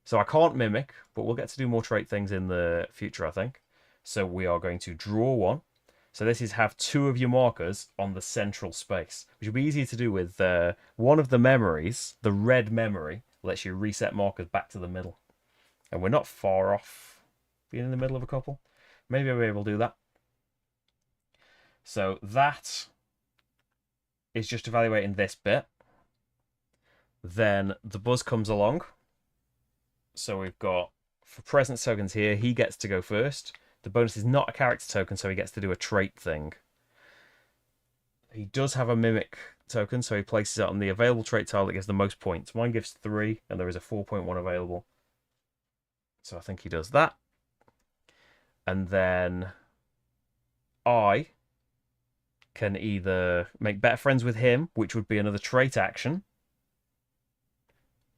So I can't mimic, but we'll get to do more trait things in the future, I think. So we are going to draw 1. So this is have 2 of your markers on the central space, which will be easier to do with one of the memories. The red memory lets you reset markers back to the middle. And we're not far off being in the middle of a couple. Maybe I'll be able to do that. So that is just evaluating this bit. Then the buzz comes along. So we've got, for presence tokens here, he gets to go first. The bonus is not a character token, so he gets to do a trait thing. He does have a mimic token, so he places it on the available trait tile that gives the most points. Mine gives 3, and there is a 4.1 available. So I think he does that. And then I can either make better friends with him, which would be another trait action,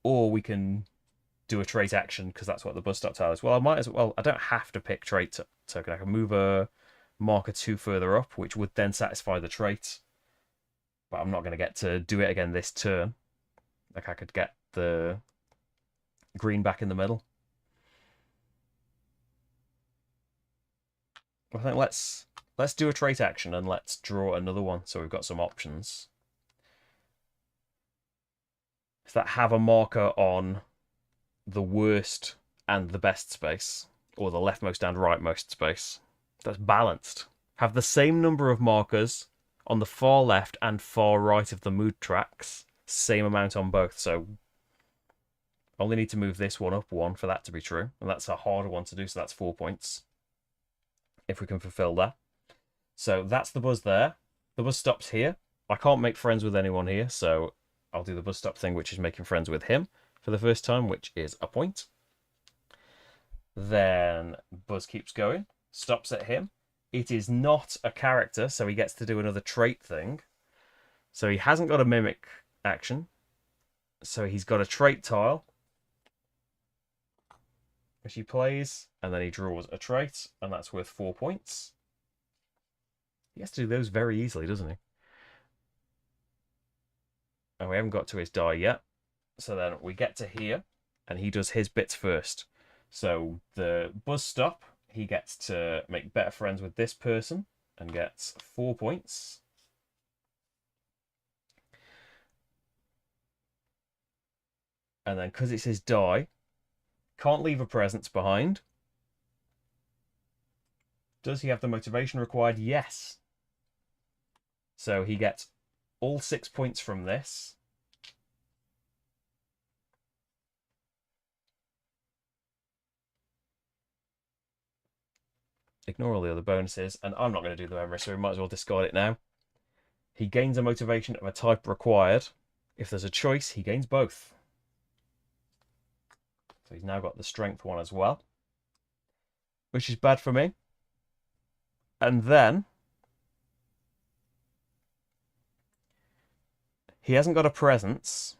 or we can do a trait action because that's what the bus stop tile is. Well, I might as well. I don't have to pick trait token. I can move a marker 2 further up, which would then satisfy the trait. But I'm not going to get to do it again this turn. Like I could get the green back in the middle. I think let's do a trait action and let's draw another one so we've got some options. Is that have a marker on the worst and the best space, or the leftmost and rightmost space. That's balanced. Have the same number of markers on the far left and far right of the mood tracks, same amount on both. So only need to move this one up 1 for that to be true, and that's a harder one to do, so that's 4 points if we can fulfill that. So that's the buzz there. The buzz stops here. I can't make friends with anyone here, so I'll do the buzz stop thing, which is making friends with him for the first time, which is a point. Then buzz keeps going, stops at him. It is not a character, so he gets to do another trait thing. So he hasn't got a mimic action. So he's got a trait tile, which he plays, and then he draws a trait, and that's worth 4 points. He has to do those very easily, doesn't he? And we haven't got to his die yet. So then we get to here, and he does his bits first. So the buzz stop, he gets to make better friends with this person and gets 4 points. And then because it's his die, can't leave a presence behind. Does he have the motivation required? Yes. So he gets all 6 points from this. Ignore all the other bonuses, and I'm not going to do the memory, so we might as well discard it now. He gains a motivation of a type required. If there's a choice, he gains both. So he's now got the strength one as well, which is bad for me. And then he hasn't got a presence,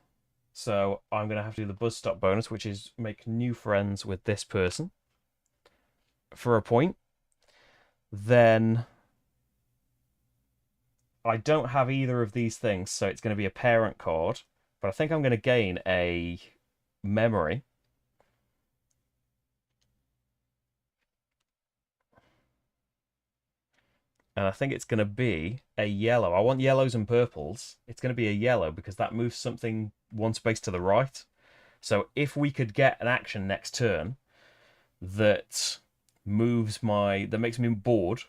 so I'm going to have to do the buzz stop bonus, which is make new friends with this person for a point. Then I don't have either of these things, so it's going to be a parent card. But I think I'm going to gain a memory. And I think it's going to be a yellow. I want yellows and purples. It's going to be a yellow because that moves something one space to the right. So if we could get an action next turn that that makes me bored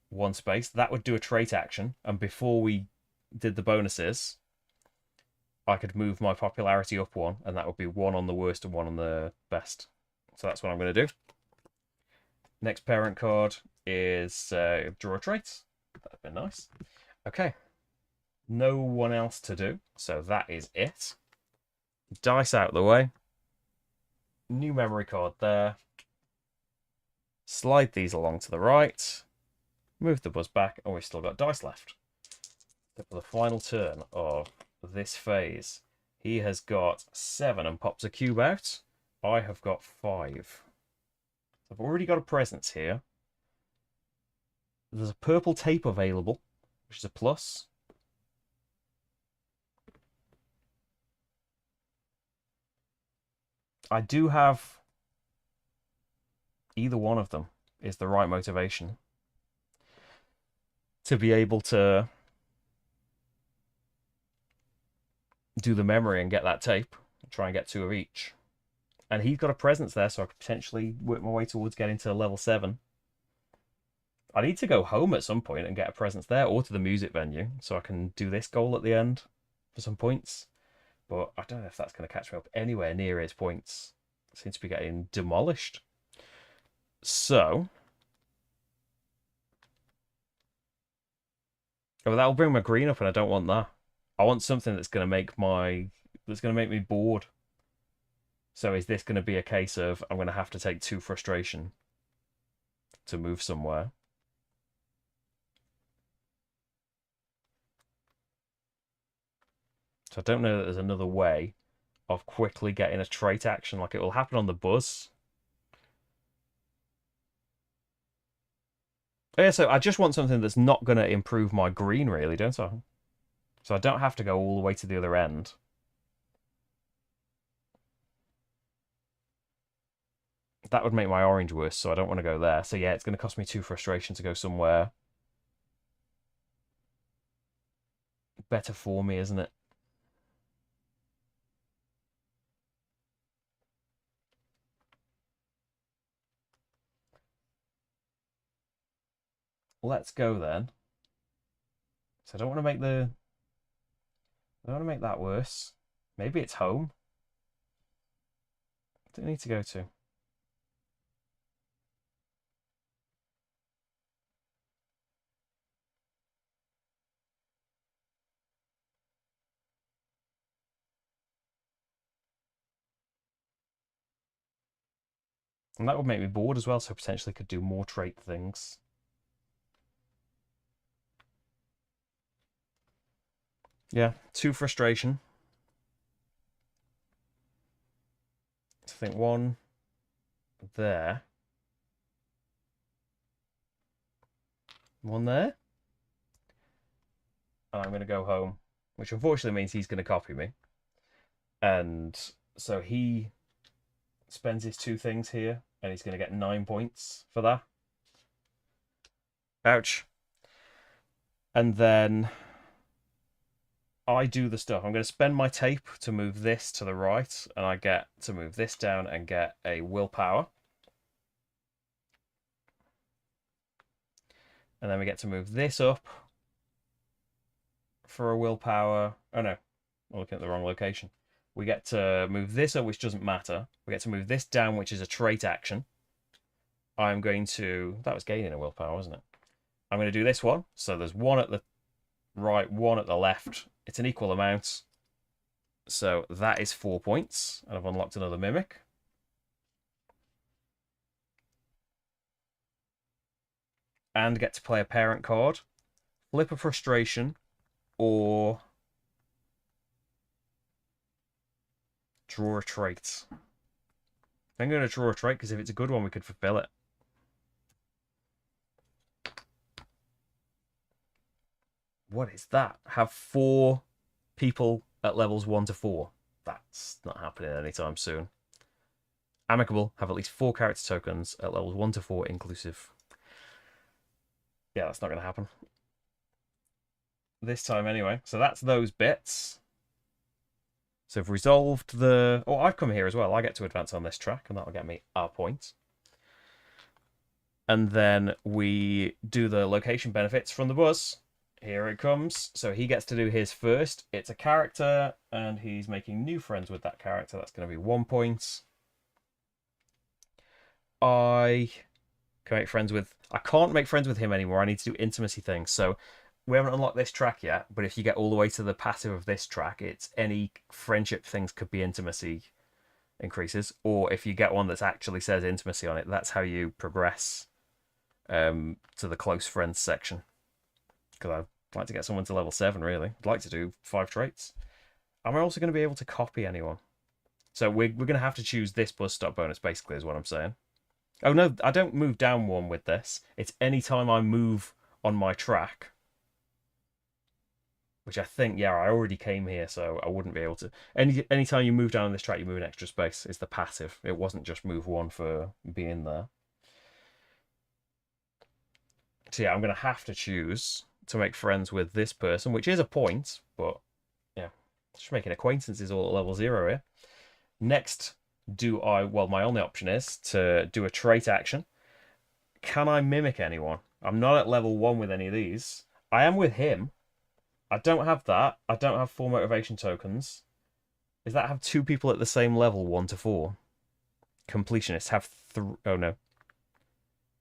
one space, that would do a trait action. And before we did the bonuses, I could move my popularity up one, and that would be one on the worst and one on the best. So that's what I'm going to do. Next parent card is draw a trait. That'd be nice. Okay. No one else to do, so that is it. Dice out of the way. New memory card there. Slide these along to the right. Move the buzz back, and we've still got dice left. So for the final turn of this phase, he has got 7 and pops a cube out. I have got 5. I've already got a presence here. There's a purple tape available, which is a plus. I do have either one of them is the right motivation to be able to do the memory and get that tape. Try and get 2 of each. And he's got a presence there, so I could potentially work my way towards getting to level 7. I need to go home at some point and get a presence there, or to the music venue, so I can do this goal at the end for some points. But I don't know if that's going to catch me up anywhere near his points. It seems to be getting demolished. So... oh, that'll bring my green up, and I don't want that. I want something that's going to make me bored. So is this going to be a case of I'm going to have to take 2 frustration to move somewhere? So I don't know that there's another way of quickly getting a trait action. Like, it will happen on the buzz. Yeah, so I just want something that's not going to improve my green, really, don't I? So I don't have to go all the way to the other end. That would make my orange worse, so I don't want to go there. So yeah, it's going to cost me 2 frustration to go somewhere better for me, isn't it? Let's go then. So I don't want to make that worse. Maybe it's home. Don't need to go to. And that would make me bored as well, so I potentially could do more trait things. Yeah, 2 frustration. I think 1 there. 1 there. And I'm going to go home, which unfortunately means he's going to copy me. And so he spends his 2 things here, and he's going to get 9 points for that. Ouch. And then I do the stuff. I'm going to spend my tape to move this to the right, and I get to move this down and get a willpower. And then we get to move this up for a willpower. Oh no, I'm looking at the wrong location. We get to move this up, which doesn't matter. We get to move this down, which is a trait action. I'm going to... that was gaining a willpower, wasn't it? I'm going to do this one. So there's 1 at the right, 1 at the left. It's an equal amount. So that is 4 points. And I've unlocked another Mimic. And get to play a parent card. Flip a frustration. Or draw a trait. I'm going to draw a trait because if it's a good one, we could fulfill it. What is that? Have 4 people at levels 1 to 4. that's not happening anytime soon. Amicable have at least 4 character tokens at levels 1 to 4 inclusive. Yeah, that's not going to happen this time anyway. So that's those bits. So I've resolved the... Oh, I've come here as well. I get to advance on this track, and that'll get me our points. And then we do the location benefits from the bus. Here it comes. So he gets to do his first. It's a character, and he's making new friends with that character. That's going to be 1 point. I can make friends with... I can't make friends with him anymore. I need to do intimacy things. So we haven't unlocked this track yet, but if you get all the way to the passive of this track, it's any friendship things could be intimacy increases. Or if you get one that actually says intimacy on it, that's how you progress to the close friends section. Because I'd like to get someone to level 7, really. I'd like to do 5 traits. Am I also going to be able to copy anyone? So we're going to have to choose this bus stop bonus, basically, is what I'm saying. Oh, no, I don't move down 1 with this. It's any time I move on my track. Which I think, yeah, I already came here, so I wouldn't be able to... Anytime you move down on this track, you move an extra space. It's the passive. It wasn't just move 1 for being there. So yeah, I'm going to have to choose to make friends with this person, which is a point, but yeah, just making acquaintances all at level 0 here. Next, well, my only option is to do a trait action. Can I mimic anyone? I'm not at level 1 with any of these. I am with him. I don't have that. I don't have 4 motivation tokens. Does that have 2 people at the same level, 1 to 4? Completionists have 3... Oh, no.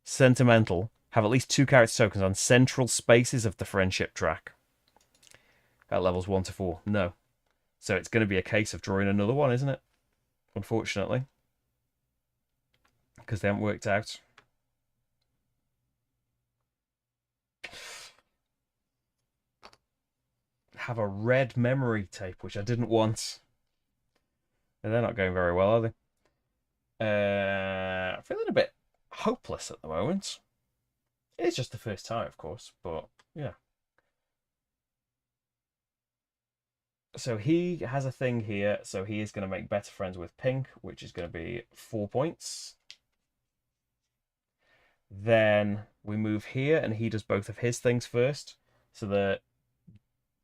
Sentimental have at least 2 character tokens on central spaces of the friendship track. At levels 1 to 4. No. So it's going to be a case of drawing another one, isn't it? Unfortunately. Because they haven't worked out. Have a red memory tape, which I didn't want. And they're not going very well, are they? I'm feeling a bit hopeless at the moment. It's just the first time, of course, but yeah. So he has a thing here, so he is going to make better friends with Pink, which is going to be 4 points. Then we move here, and he does both of his things first. So that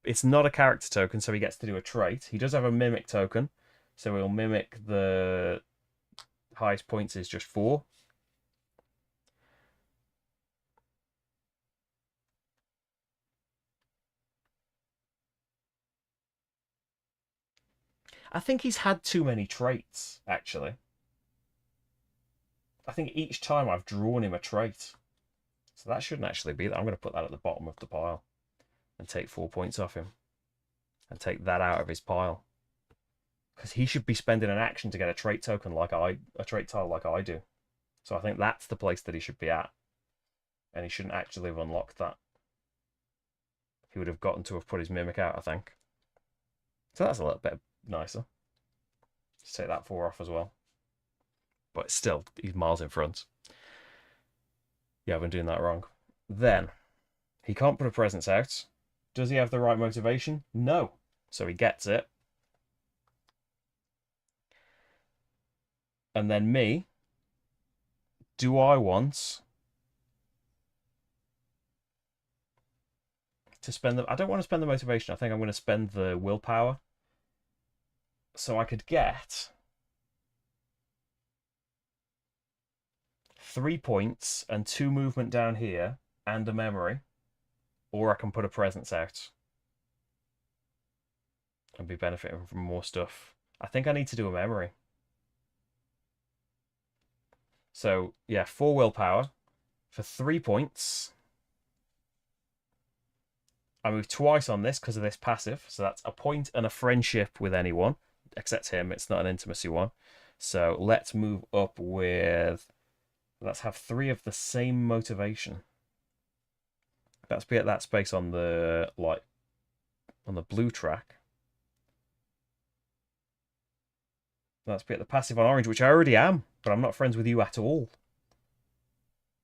it's not a character token, so he gets to do a trait. He does have a mimic token, so he'll mimic the highest points is just 4. I think he's had too many traits, actually. I think each time I've drawn him a trait. So that shouldn't actually be that. I'm going to put that at the bottom of the pile and take 4 points off him. And take that out of his pile. Because he should be spending an action to get a trait token a trait tile like I do. So I think that's the place that he should be at. And he shouldn't actually have unlocked that. He would have gotten to have put his mimic out, I think. So that's a little bit nicer. Just take that 4 off as well. But still, he's miles in front. Yeah, I've been doing that wrong. Then, he can't put a presence out. Does he have the right motivation? No. So he gets it. And then me. Do I want to spend the... I don't want to spend the motivation. I think I'm going to spend the willpower. So I could get 3 points and 2 movement down here and a memory. Or I can put a presence out and be benefiting from more stuff. I think I need to do a memory. So, yeah, 4 willpower for 3 points. I move twice on this because of this passive. So that's a point and a friendship with anyone. Except him, it's not an intimacy one. So let's move up with... Let's have 3 of the same motivation. Let's be at that space on the blue track. Let's be at the passive on orange, which I already am, but I'm not friends with you at all.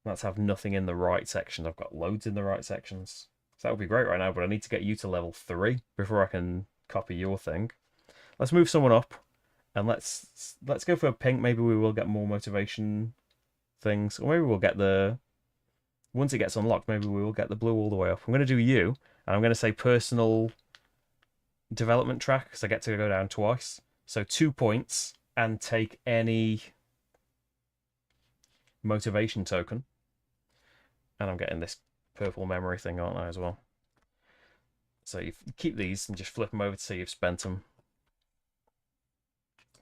Let's have nothing in the right sections. I've got loads in the right sections. So that would be great right now, but I need to get you to level 3 before I can copy your thing. Let's move someone up, and let's go for pink. Maybe we will get more motivation things, or maybe we'll get the once it gets unlocked. Maybe we will get the blue all the way up. I'm going to do you, and I'm going to say personal development track because I get to go down twice. So 2 points and take any motivation token. And I'm getting this purple memory thing, aren't I, as well? So you keep these and just flip them over to see you've spent them.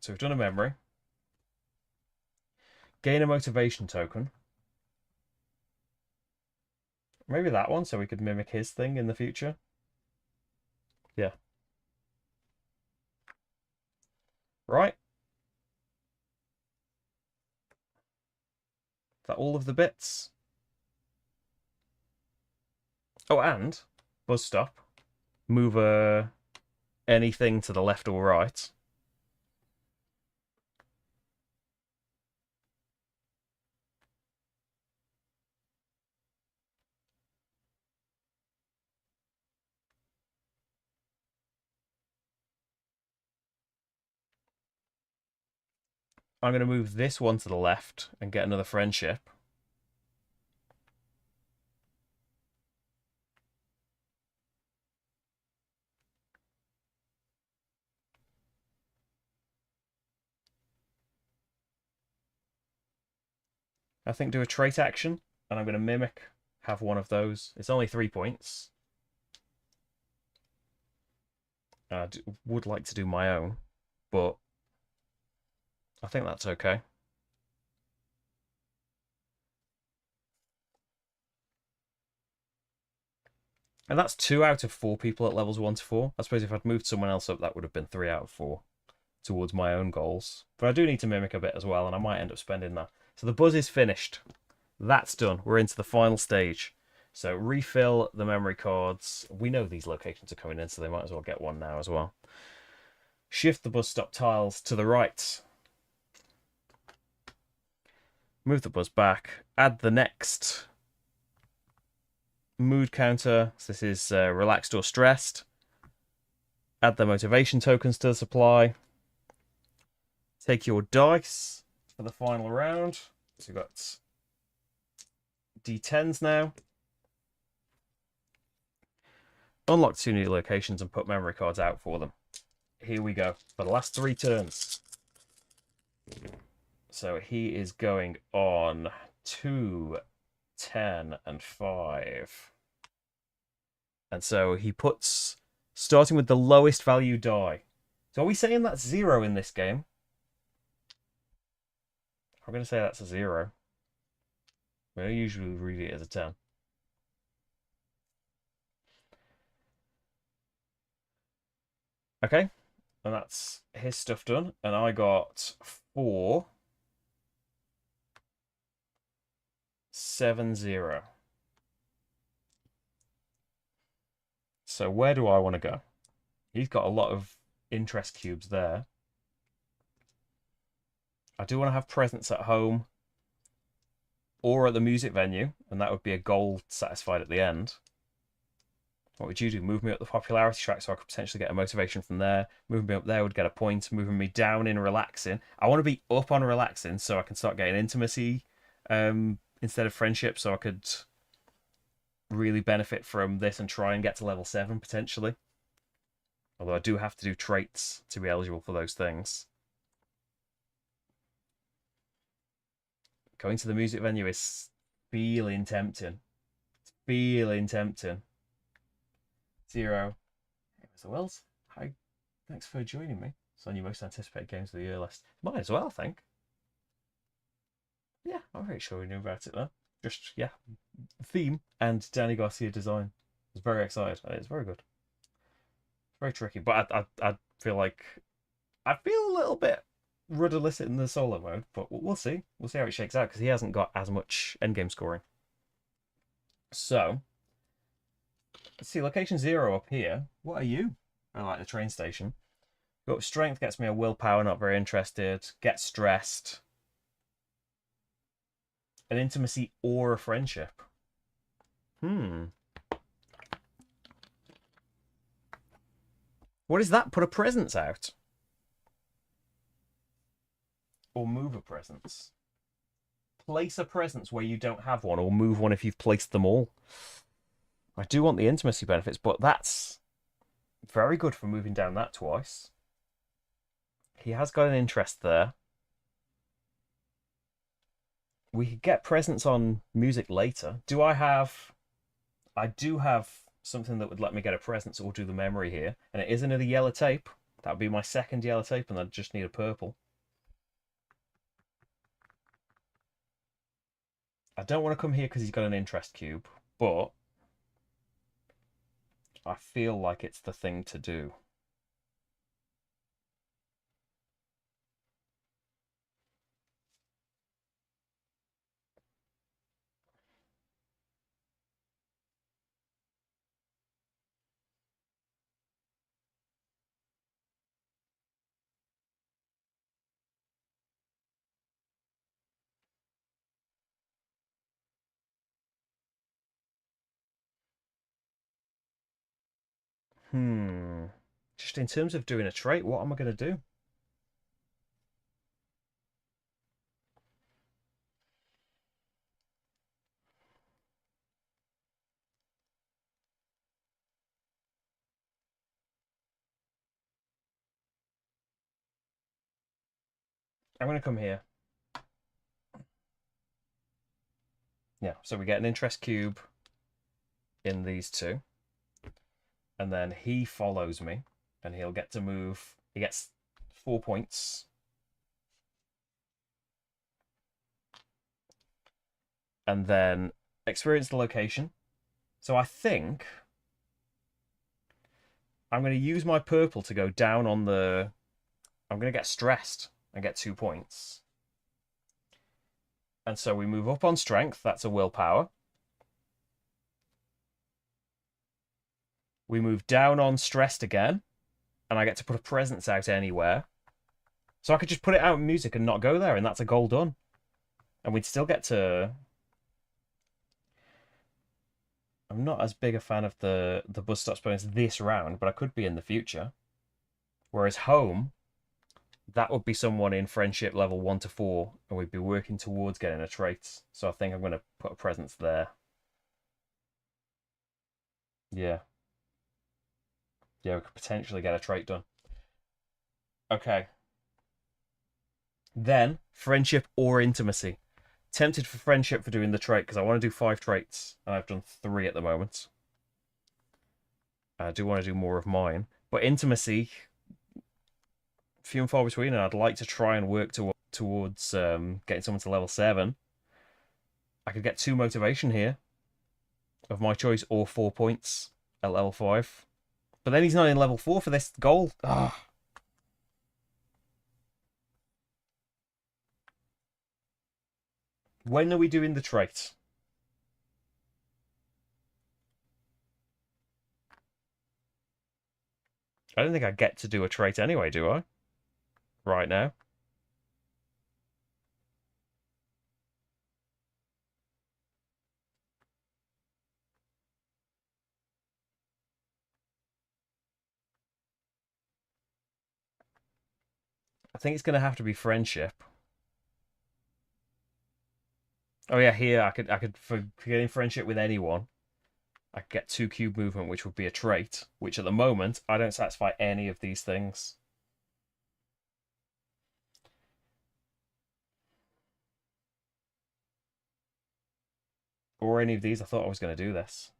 So we've done a memory. Gain a motivation token. Maybe that one, so we could mimic his thing in the future. Yeah. Right. Is that all of the bits? Oh, and buzz stop. Move anything to the left or right. I'm going to move this one to the left and get another friendship. I think do a trait action, and I'm going to mimic, have one of those. It's only 3 points. I would like to do my own, but I think that's okay. And that's 2 out of 4 people at levels 1 to 4. I suppose if I'd moved someone else up, that would have been 3 out of 4 towards my own goals. But I do need to mimic a bit as well, and I might end up spending that. So the buzz is finished. That's done. We're into the final stage. So refill the memory cards. We know these locations are coming in, so they might as well get one now as well. Shift the buzz stop tiles to the right. Move the buzz back. Add the next mood counter. So this is relaxed or stressed. Add the motivation tokens to the supply. Take your dice for the final round. So we've got D10s now. Unlock 2 new locations and put memory cards out for them. Here we go for the last 3 turns. So he is going on 2, 10, and 5. And so he puts, starting with the lowest value die. So are we saying that's 0 in this game? I'm going to say that's a 0. I usually read it as a 10. Okay, and that's his stuff done. And I got 4, 7, 0. So where do I want to go? He's got a lot of interest cubes there. I do want to have presents at home or at the music venue, and that would be a goal satisfied at the end. What would you do? Move me up the popularity track so I could potentially get a motivation from there. Moving me up there would get a point. Moving me down in relaxing. I want to be up on relaxing so I can start getting intimacy instead of friendship, so I could really benefit from this and try and get to level 7 potentially. Although I do have to do traits to be eligible for those things. Going to the music venue is feeling tempting. It's feeling tempting. 0. Hey, Mr. Wells. Hi. Thanks for joining me. It's on your most anticipated games of the year list. Might as well, I think. Yeah, I'm very sure we knew about it though. Just, yeah. Theme and Danny Garcia design. I was very excited. It's very good. Very tricky, but I feel like I feel a little bit rudderless in the solo mode, but we'll see. We'll see how it shakes out because he hasn't got as much endgame scoring. So, let's see, location 0 up here. What are you? I like the train station. Got strength gets me a willpower, not very interested. Get stressed. An intimacy or a friendship. What is that? Put a presence out. or move a presence. Place a presence where you don't have one, or move one if you've placed them all. I do want the intimacy benefits, but that's very good for moving down that twice. He has got an interest there. We could get presents on music later. Do I have... I do have something that would let me get a presence or do the memory here. And it is another yellow tape. That would be my second yellow tape, and I'd just need a purple. I don't want to come here because he's got an interest cube, but I feel like it's the thing to do. Just in terms of doing a trait, what am I going to do? I'm going to come here. Yeah, so we get an interest cube in these two. And then he follows me, and he'll get to move. He gets 4 points. And then experience the location. So I think I'm going to use my purple to go down on the... I'm going to get stressed and get 2 points. And so we move up on strength. That's a willpower. We move down on stressed again. And I get to put a presence out anywhere. So I could just put it out in music and not go there, and that's a goal done. And we'd still get to... I'm not as big a fan of the bus stops bonus this round, but I could be in the future. Whereas home, that would be someone in friendship level 1 to 4, and we'd be working towards getting a trait. So I think I'm going to put a presence there. Yeah. Yeah, we could potentially get a trait done. Okay. Then, friendship or intimacy. Tempted for friendship for doing the trait, because I want to do 5 traits, and I've done 3 at the moment. I do want to do more of mine. But intimacy, few and far between, and I'd like to try and work towards getting someone to level 7. I could get 2 motivation here of my choice, or 4 points at level 5. But then he's not in level 4 for this goal. Ah. When are we doing the trait? I don't think I get to do a trait anyway, do I? Right now. I think it's going to have to be friendship. Oh yeah, here I could for getting friendship with anyone, I could get 2 cube movement, which would be a trait, which at the moment I don't satisfy any of these things. Or any of these. I thought I was going to do this.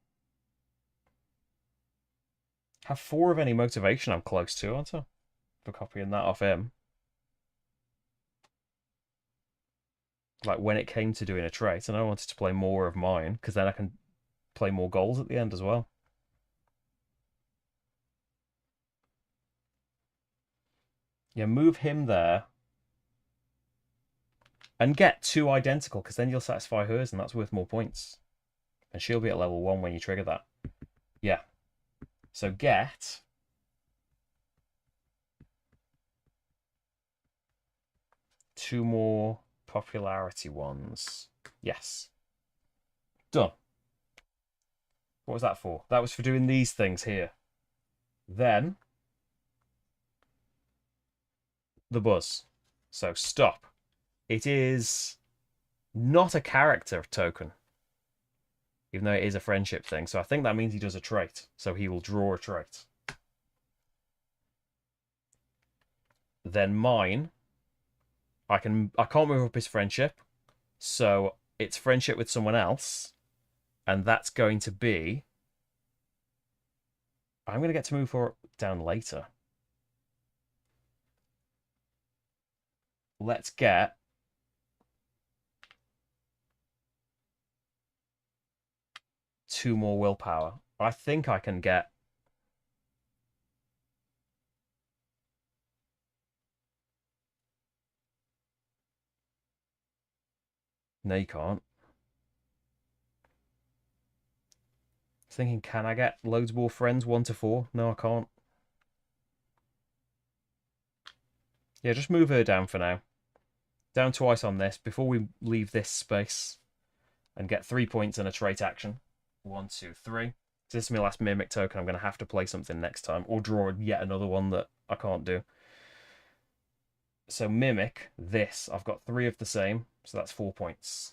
Have 4 of any motivation I'm close to, aren't I? For copying that off him. Like when it came to doing a trait, and I wanted to play more of mine, because then I can play more goals at the end as well. Yeah, move him there. And get 2 identical, because then you'll satisfy hers, and that's worth more points. And she'll be at level 1 when you trigger that. Yeah. So get... 2 more popularity ones. Yes. Done. What was that for? That was for doing these things here. Then... the buzz. So stop. It is not a character token, even though it is a friendship thing. So I think that means he does a trait. So he will draw a trait. Then mine, I can't move up his friendship, so it's friendship with someone else, and that's going to be. I'm going to get to move her down later. Let's get two more willpower. I think I can get. No, you can't. Thinking, can I get loads more friends 1 to 4? No, I can't. Yeah, just move her down for now. Down twice on this before we leave this space and get 3 points and a trait action. 1, 2, 3. So this is my last mimic token. I'm going to have to play something next time or draw yet another one that I can't do. So mimic this. I've got 3 of the same, so that's 4 points.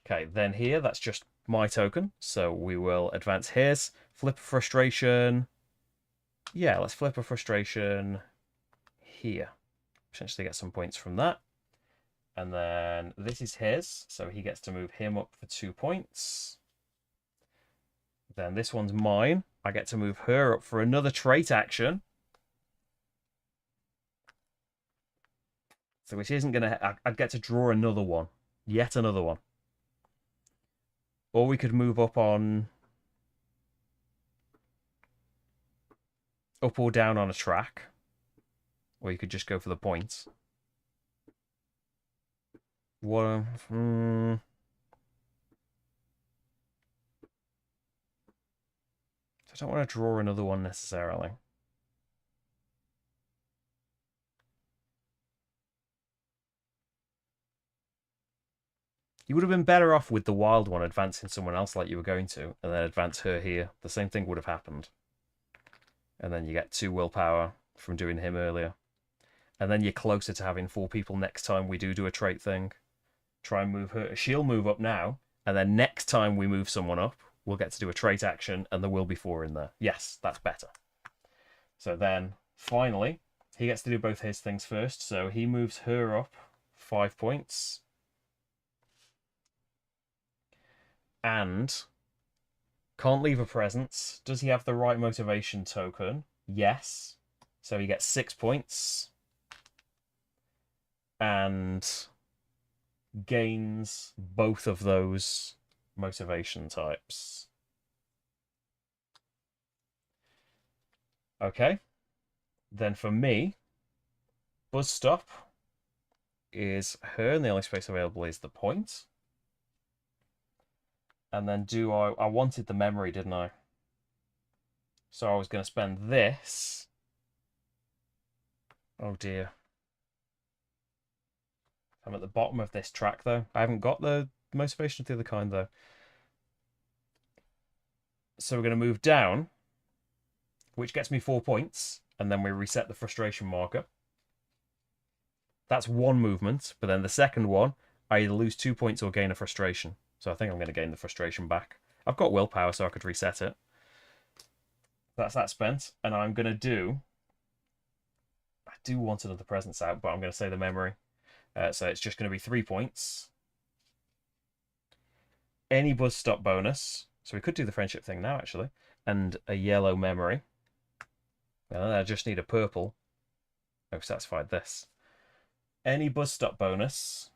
Okay, then here, that's just my token. So we will advance his. Flip a frustration. Yeah, let's flip a frustration here. Potentially get some points from that. And then this is his, so he gets to move him up for 2 points. Then this one's mine. I get to move her up for another trait action. So which isn't going to... I'd get to draw another one. Yet another one. Or we could move up on... Up or down on a track. Or you could just go for the points. What? I don't want to draw another one necessarily. You would have been better off with the wild one advancing someone else like you were going to, and then advance her here. The same thing would have happened. And then you get 2 willpower from doing him earlier. And then you're closer to having 4 people next time we do a trait thing. Try and move her. She'll move up now, and then next time we move someone up, we'll get to do a trait action, and there will be 4 in there. Yes, that's better. So then, finally, he gets to do both his things first. So he moves her up 5 points. And can't leave a presence. Does he have the right motivation token? Yes. So he gets 6 points. And gains both of those motivation types. Okay. Then for me, Buzz Stop is her, and the only space available is the point. And then I wanted the memory, didn't I? So I was going to spend this. Oh dear. I'm at the bottom of this track, though. I haven't got the motivation of the other kind, though. So we're going to move down, which gets me 4 points, and then we reset the frustration marker. That's one movement, but then the second one, I either lose 2 points or gain a frustration. So I think I'm going to gain the frustration back. I've got willpower, so I could reset it. That's that spent, and I'm going to do... I do want another presence out, but I'm going to say the memory. So it's just going to be 3 points. Any Buzz Stop bonus. So we could do the friendship thing now, actually. And a yellow memory. And I just need a purple. I've satisfied this. Any Buzz Stop bonus.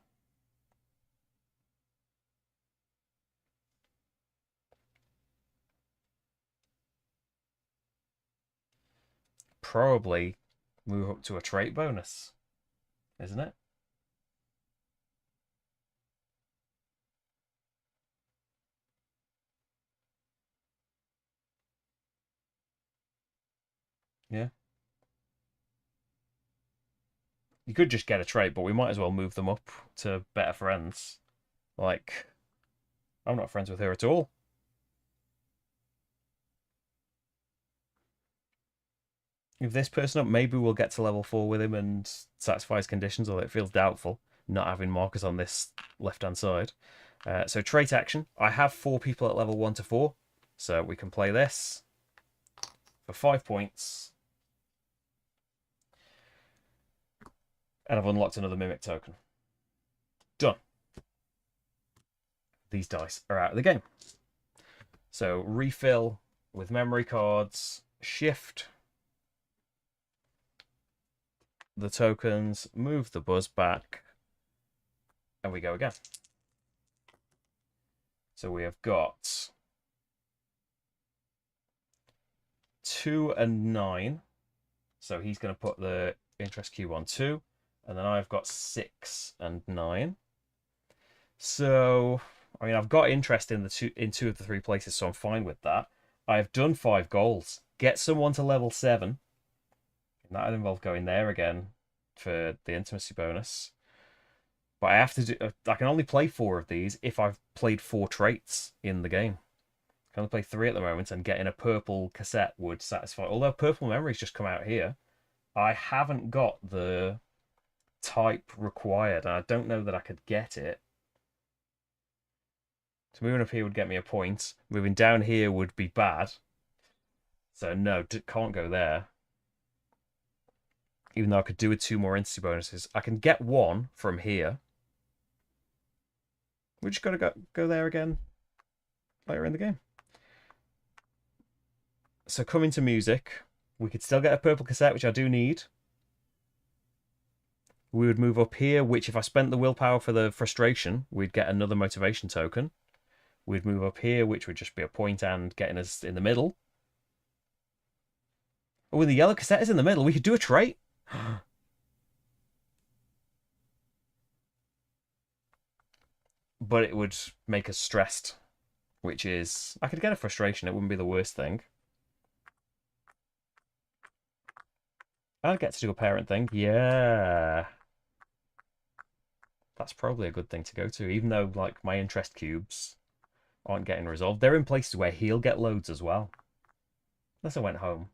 Probably move up to a trait bonus, isn't it? Yeah. You could just get a trait, but we might as well move them up to better friends. Like, I'm not friends with her at all. With this person up, maybe we'll get to level 4 with him and satisfy his conditions, although it feels doubtful not having markers on this left-hand side. So trait action. I have 4 people at level 1 to 4, so we can play this for 5 points. And I've unlocked another Mimic token. Done. These dice are out of the game. So refill with memory cards, shift the tokens, move the buzz back, and we go again. So we have got 2 and 9. So he's going to put the interest cube on 2. And then I've got 6 and 9. So, I mean, I've got interest in two of the 3 places, so I'm fine with that. I've done 5 goals. Get someone to level 7. And that would involve going there again for the intimacy bonus. But I have to do. I can only play 4 of these if I've played 4 traits in the game. I can only play 3 at the moment, and getting a purple cassette would satisfy. Although purple memories just come out here, I haven't got the type required, and I don't know that I could get it. So moving up here would get me a point. Moving down here would be bad. So no, can't go there. Even though I could do with 2 more intimacy bonuses. I can get 1 from here. We just got to go there again later in the game. So coming to music, we could still get a purple cassette, which I do need. We would move up here, which if I spent the willpower for the frustration, we'd get another motivation token. We'd move up here, which would just be a point and getting us in the middle. Oh, the yellow cassette is in the middle. We could do a trait. But it would make us stressed, which is... I could get a frustration. It wouldn't be the worst thing. I'd get to do a parent thing. Yeah. That's probably a good thing to go to, even though, like, my interest cubes aren't getting resolved. They're in places where he'll get loads as well. Unless I went home.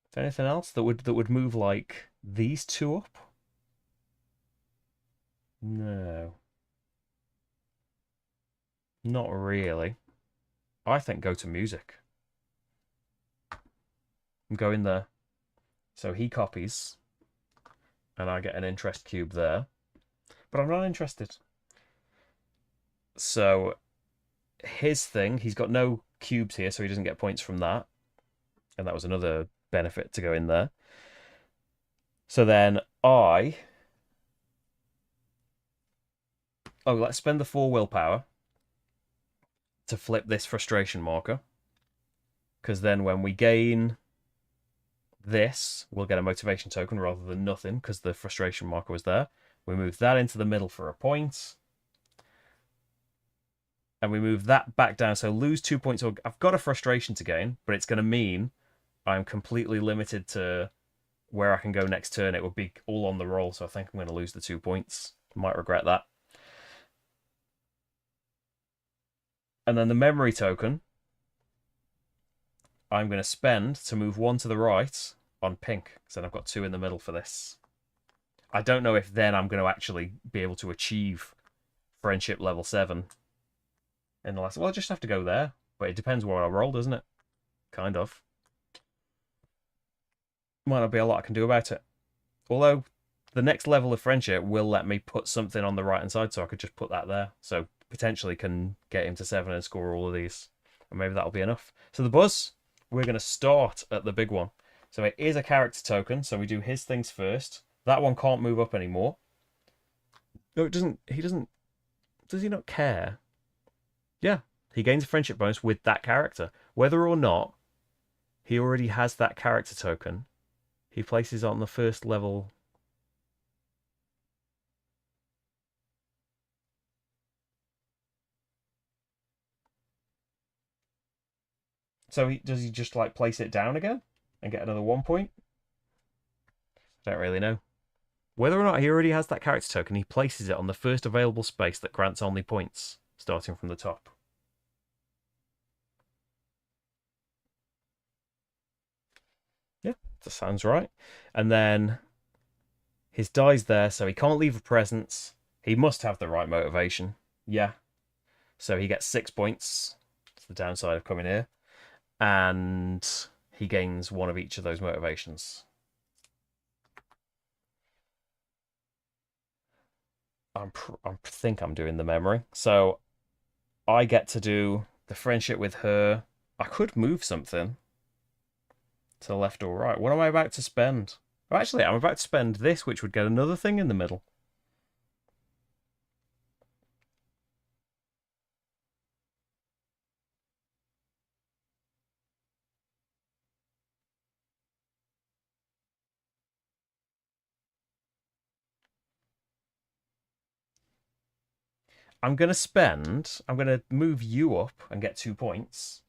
Is there anything else that would move, like, these 2 up? No. Not really. I think go to music. I'm going there. So he copies. And I get an interest cube there. But I'm not interested. So his thing, he's got no cubes here, so he doesn't get points from that. And that was another benefit to go in there. So then oh, let's spend the 4 willpower to flip this frustration marker. Because then when we gain this, we'll get a motivation token rather than nothing, because the frustration marker was there. We move that into the middle for a point. And we move that back down, so lose 2 points. I've got a frustration to gain, but it's going to mean I'm completely limited to where I can go next turn. It would be all on the roll, so I think I'm going to lose the 2 points. Might regret that. And then the memory token, I'm going to spend to move 1 to the right on pink, because then I've got 2 in the middle for this. I don't know if then I'm going to actually be able to achieve friendship level 7 in the last... Well, I just have to go there, but it depends where I roll, doesn't it? Kind of. Might not be a lot I can do about it. Although, the next level of friendship will let me put something on the right-hand side, so I could just put that there. So, potentially can get him to 7 and score all of these. And maybe that'll be enough. So the buzz, we're going to start at the big one. So it is a character token, so we do his things first. That one can't move up anymore. No, it doesn't. He doesn't... Does he not care? Yeah, he gains a friendship bonus with that character. Whether or not he already has that character token, he places it on the first level. So does he just like place it down again and get another 1 point? I don't really know. Whether or not he already has that character token, he places it on the first available space that grants only points, starting from the top. that sounds right. And then his die's there, so he can't leave a presence. He must have the right motivation. Yeah. So he gets 6 points. It's the downside of coming here. And he gains one of each of those motivations. I think I'm doing the memory. So I get to do the friendship with her. I could move something to the left or right. What am I about to spend? Oh, actually, I'm about to spend this, which would get another thing in the middle. I'm going to move you up and get 2 points.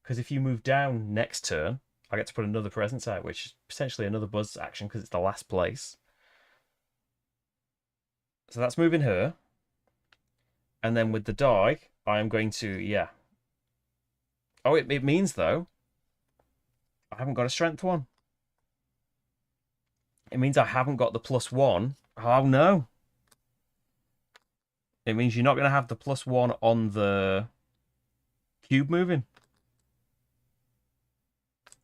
Because if you move down next turn, I get to put another presence out, which is potentially another buzz action because it's the last place. So that's moving her. And then with the die, I am going to, yeah. Oh, it means, though, I haven't got a strength one. It means I haven't got the +1. Oh, no. It means you're not going to have the +1 on the cube moving.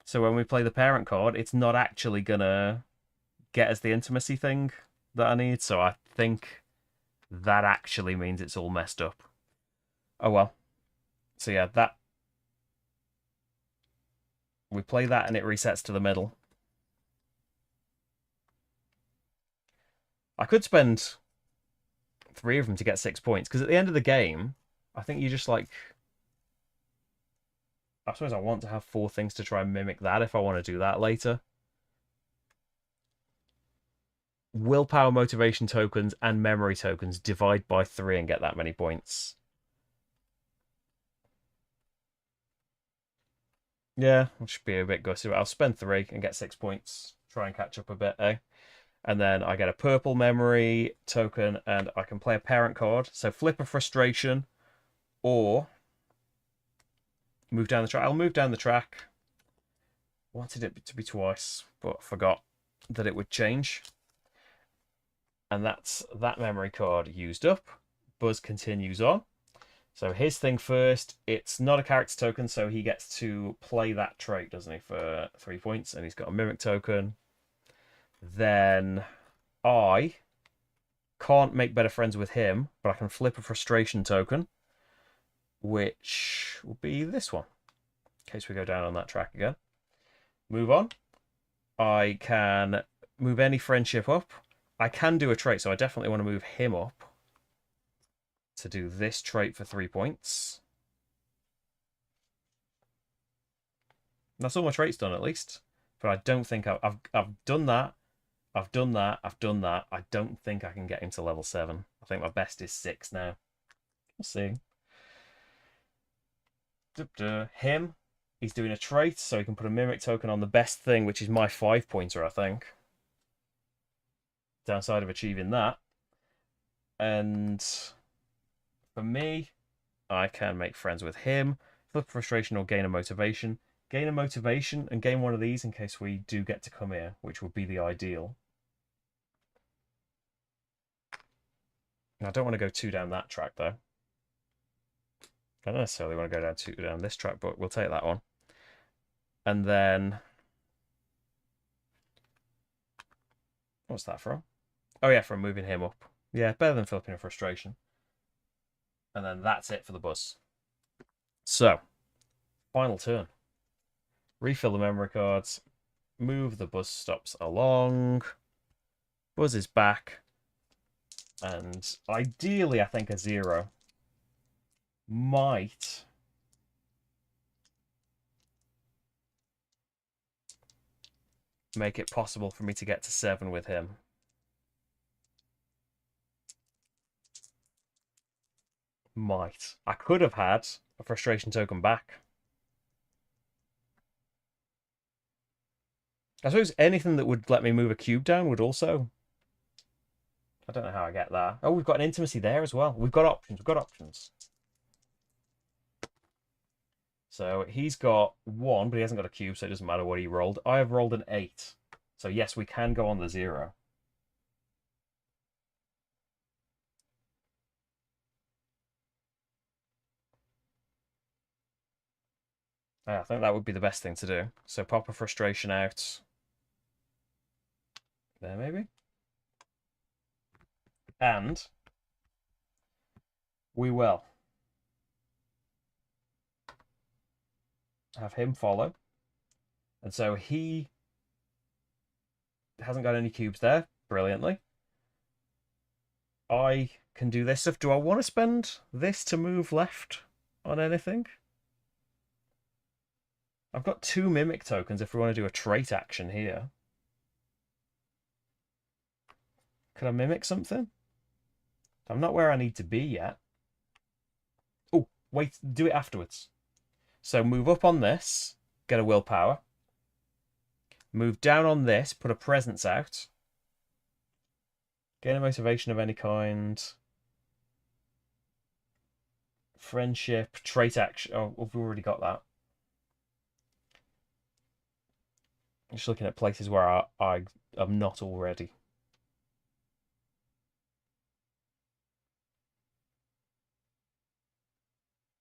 So when we play the parent card, it's not actually going to get us the intimacy thing that I need. So I think that actually means it's all messed up. Oh, well. So yeah, that... We play that and it resets to the middle. I could spend 3 of them to get 6 points, because at the end of the game, I think you just like... I suppose I want to have 4 things to try and mimic that if I want to do that later. Willpower motivation tokens and memory tokens divide by 3 and get that many points. Yeah, I should be a bit gutted, but I'll spend 3 and get 6 points. Try and catch up a bit, eh? And then I get a purple memory token and I can play a parent card. So flip a frustration or move down the track. I'll move down the track. Wanted it to be twice, but forgot that it would change. And that's that memory card used up. Buzz continues on. So his thing first, it's not a character token, so he gets to play that trait, doesn't he, for 3 points, and he's got a mimic token. Then I can't make better friends with him, but I can flip a frustration token, which will be this one, in case we go down on that track again. Move on. I can move any friendship up. I can do a trait, so I definitely want to move him up to do this trait for 3 points. That's all my traits done, at least. But I don't think I've done that. I've done that. I've done that. I don't think I can get him to level 7. I think my best is 6 now. We'll see. Him, he's doing a trait, so he can put a mimic token on the best thing, which is my 5-pointer, I think. Downside of achieving that. And for me, I can make friends with him, flip frustration or gain a motivation. Gain a motivation and gain one of these in case we do get to come here, which would be the ideal. I don't want to go 2 down that track, though. I don't necessarily want to go down 2 down this track, but we'll take that one. And then... What's that from? Oh, yeah, from moving him up. Yeah, better than flipping a frustration. And then that's it for the bus. So, final turn. Refill the memory cards. Move the bus stops along. Buzz is back. And ideally, I think a 0 might make it possible for me to get to 7 with him. Might. I could have had a frustration token back. I suppose anything that would let me move a cube down would also... I don't know how I get that. Oh, we've got an intimacy there as well. We've got options. We've got options. So he's got 1, but he hasn't got a cube, so it doesn't matter what he rolled. I have rolled an 8. So yes, we can go on the 0. Yeah, I think that would be the best thing to do. So pop a frustration out. There, maybe. And we will have him follow. And so he hasn't got any cubes there. Brilliantly. I can do this stuff. Do I want to spend this to move left on anything? I've got 2 mimic tokens if we want to do a trait action here. Could I mimic something? I'm not where I need to be yet. Oh, wait, do it afterwards. So move up on this, get a willpower. Move down on this, put a presence out. Gain a motivation of any kind. Friendship, trait action. Oh, we've already got that. I'm just looking at places where I am not already.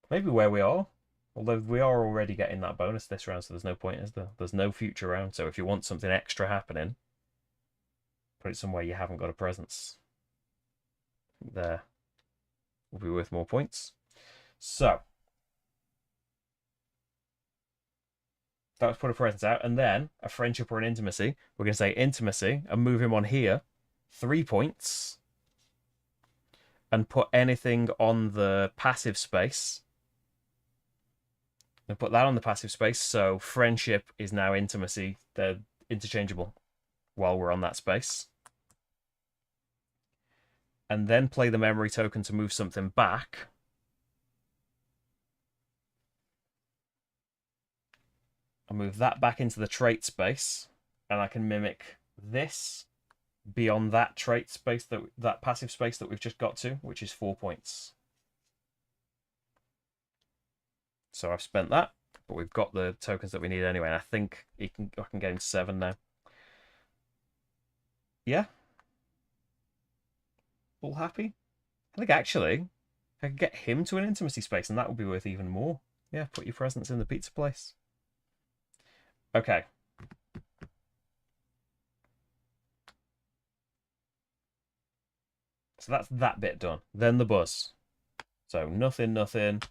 Maybe where we are. Although we are already getting that bonus this round, so there's no point, is there? There's no future round. So if you want something extra happening, put it somewhere you haven't got a presence. There will be worth more points. So that was put a presence out, and then a friendship or an intimacy. We're going to say intimacy and move him on here, 3 points, and put anything on the passive space. And put that on the passive space, so friendship is now intimacy. They're interchangeable while we're on that space. And then play the memory token to move something back. I'll move that back into the trait space, and I can mimic this beyond that trait space, that passive space that we've just got to, which is 4 points. So I've spent that, but we've got the tokens that we need anyway, and I think I can get him 7 now. Yeah. All happy? I think actually I could get him to an intimacy space, and that would be worth even more. Yeah, put your presence in the pizza place. Okay. So that's that bit done. Then the buzz. So nothing, nothing.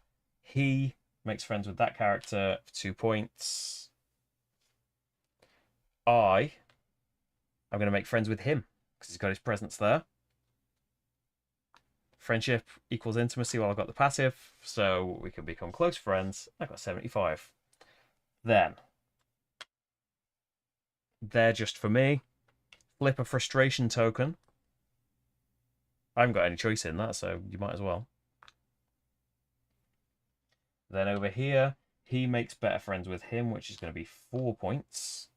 He makes friends with that character for 2 points. I'm going to make friends with him because he's got his presence there. Friendship equals intimacy while I've got the passive, so we can become close friends. I've got 75. Then, they're just for me. Flip a frustration token. I haven't got any choice in that, so you might as well. Then over here, he makes better friends with him, which is going to be 4 points.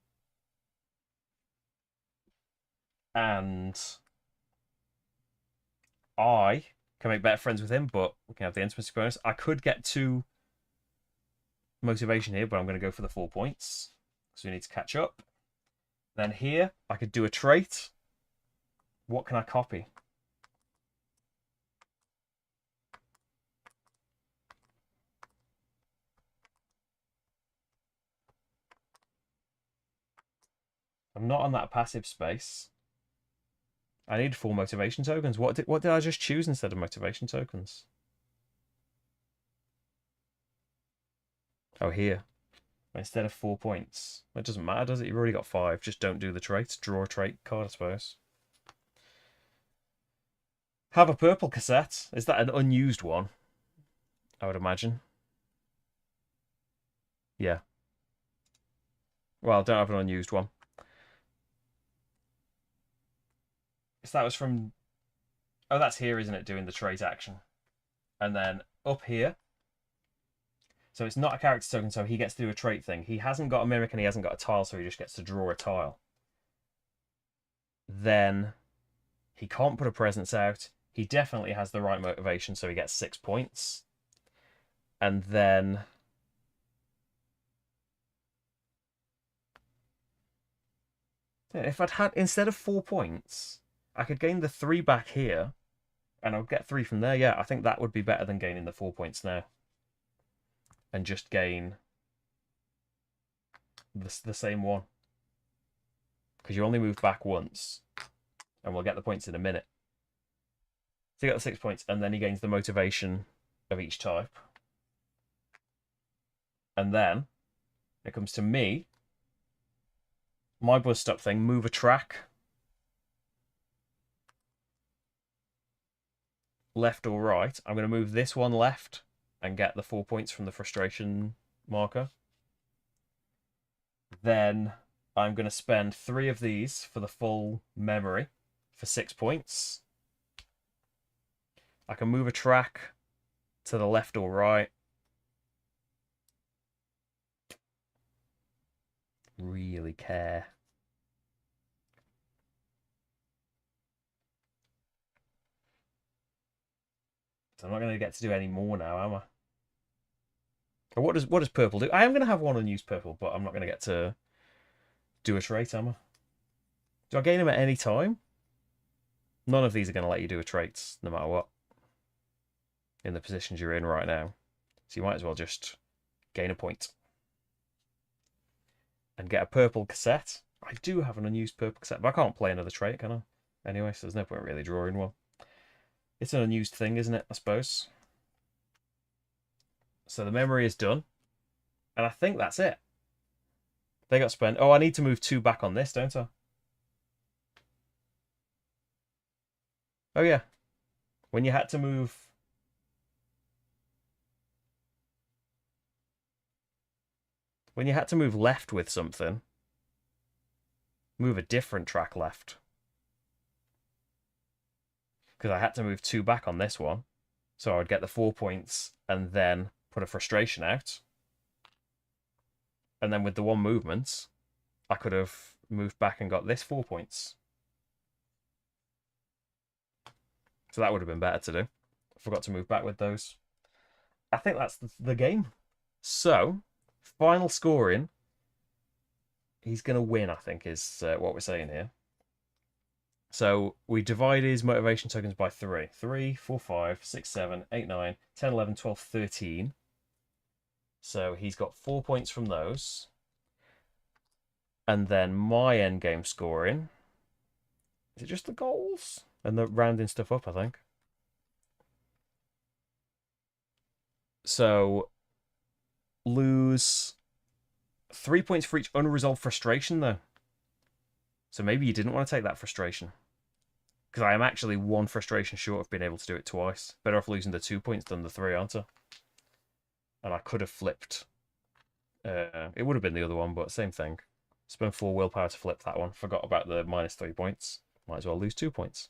And I can make better friends with him, but we can have the intimacy bonus. I could get 2 motivation here, but I'm going to go for the 4 points. So we need to catch up. Then here, I could do a trait. What can I copy? I'm not on that passive space. I need 4 motivation tokens. What did I just choose instead of motivation tokens? Oh, here. Instead of 4 points. It doesn't matter, does it? You've already got 5. Just don't do the trait. Draw a trait card, I suppose. Have a purple cassette. Is that an unused one? I would imagine. Yeah. Well, don't have an unused one. So that was from... Oh, that's here, isn't it? Doing the trait action. And then up here. So it's not a character token, so he gets to do a trait thing. He hasn't got a mimic and he hasn't got a tile, so he just gets to draw a tile. Then he can't put a presence out. He definitely has the right motivation, so he gets 6 points. And then Yeah, if I'd had, instead of 4 points, I could gain the 3 back here, and I would get 3 from there. Yeah, I think that would be better than gaining the 4 points now. And just gain the same one. Because you only move back once. And we'll get the points in a minute. So you got the 6 points, and then he gains the motivation of each type. And then it comes to me. My bus stop thing, move a track. Left or right. I'm going to move this one left and get the 4 points from the frustration marker. Then I'm going to spend 3 of these for the full memory for 6 points. I can move a track to the left or right. Really care. So I'm not going to get to do any more now, am I? What does purple do? I am going to have one unused purple, but I'm not going to get to do a trait, am I? Do I gain them at any time? None of these are going to let you do a trait, no matter what, in the positions you're in right now. So you might as well just gain a point. And get a purple cassette. I do have an unused purple cassette, but I can't play another trait, can I? Anyway, so there's no point really drawing one. It's an unused thing, isn't it, I suppose? So the memory is done. And I think that's it. They got spent. Oh, I need to move 2 back on this, don't I? Oh, yeah. When you had to move... When you had to move left with something, move a different track left. Because I had to move 2 back on this one. So I would get the 4 points and then put a frustration out. And then with the 1 movement, I could have moved back and got this 4 points. So that would have been better to do. I forgot to move back with those. I think that's the game. So, final scoring. He's going to win, I think, is what we're saying here. So we divide his motivation tokens by 3. 3, 4, 5, 6, 7, 8, 9, 10, 11, 12, 13. So he's got 4 points from those. And then my endgame scoring. Is it just the goals? And the rounding stuff up, I think. So lose 3 points for each unresolved frustration, though. So maybe you didn't want to take that frustration. Because I am actually 1 frustration short of being able to do it twice. Better off losing the 2 points than the 3, aren't I? And I could have flipped. It would have been the other one, but same thing. Spend 4 willpower to flip that one. Forgot about the minus 3 points. Might as well lose 2 points.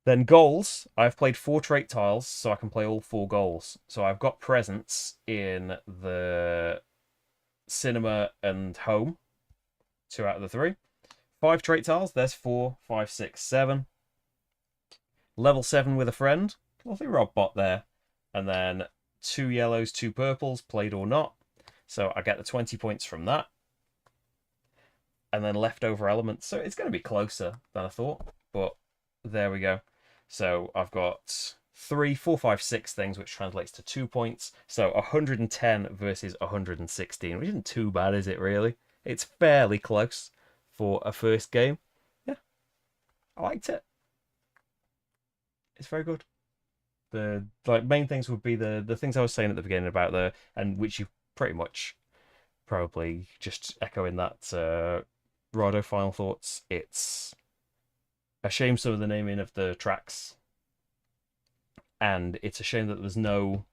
Then goals. I've played 4 trait tiles, so I can play all 4 goals. So I've got presence in the cinema and home. 2 out of the 3. 5 trait tiles. There's 4, 5, 6, 7. Level 7 with a friend. Lovely Rob bot there. And then 2 yellows, 2 purples, played or not. So I get the 20 points from that. And then leftover elements. So it's going to be closer than I thought. But there we go. So I've got 3, 4, 5, 6 things, which translates to 2 points. So 110 versus 116, which isn't too bad, is it really? It's fairly close for a first game. Yeah, I liked it. It's very good. The main things would be the things I was saying at the beginning about and which you pretty much probably just echoing that Rado final thoughts. It's a shame some of the naming of the tracks, and it's a shame that there's no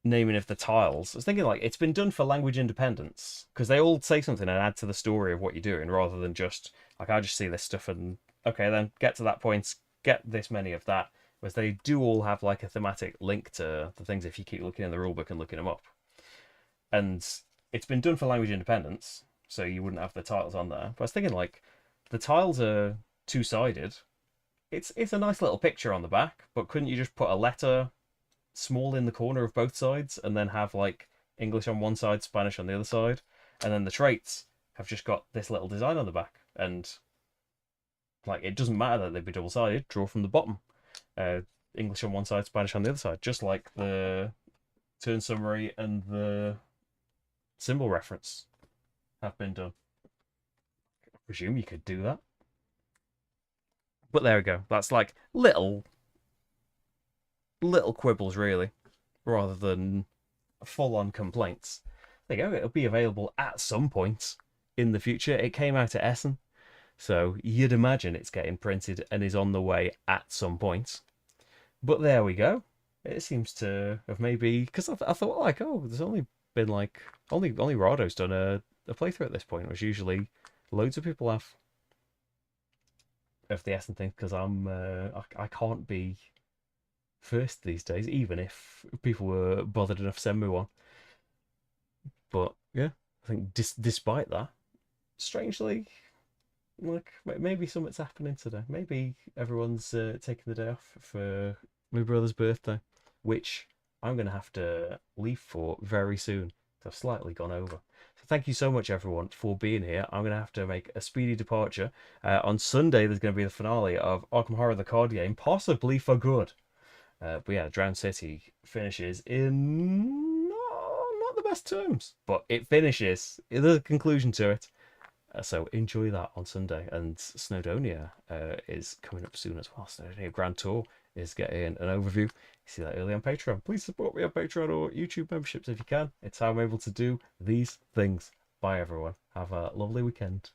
naming of the tiles. I was thinking it's been done for language independence because they all say something and add to the story of what you're doing rather than just I just see this stuff and okay then get to that point, get this many of that. Whereas they do all have a thematic link to the things if you keep looking in the rulebook and looking them up. And it's been done for language independence, so you wouldn't have the tiles on there. But I was thinking the tiles are 2-sided. It's a nice little picture on the back, but couldn't you just put a letter small in the corner of both sides and then have English on one side, Spanish on the other side, and then the traits have just got this little design on the back? And like, it doesn't matter that they'd be double-sided. Draw from the bottom. English on one side, Spanish on the other side, just like the turn summary and the symbol reference have been done. I presume you could do that. But there we go. That's like little quibbles, really, rather than full-on complaints. There you go. It'll be available at some point in the future. It came out at Essen, so you'd imagine it's getting printed and is on the way at some point. But there we go. It seems to have maybe, because I thought like, oh, there's only been like only Rado's done a playthrough at this point, which usually loads of people have of the Essen thing, because I can't be first these days, even if people were bothered enough to send me one. But yeah, I think despite that, strangely, like maybe something's happening today. Maybe everyone's taking the day off for my brother's birthday, which I'm gonna have to leave for very soon. I've slightly gone over. So thank you so much, everyone, for being here. I'm gonna have to make a speedy departure. On Sunday, there's gonna be the finale of Arkham Horror, the card game, possibly for good. But yeah, Drowned City finishes in not the best terms, but it finishes. There's a conclusion to it. So enjoy that on Sunday. And Snowdonia is coming up soon as well. Snowdonia Grand Tour is getting an overview. You see that early on Patreon. Please support me on Patreon or YouTube memberships if you can. It's how I'm able to do these things. Bye, everyone. Have a lovely weekend.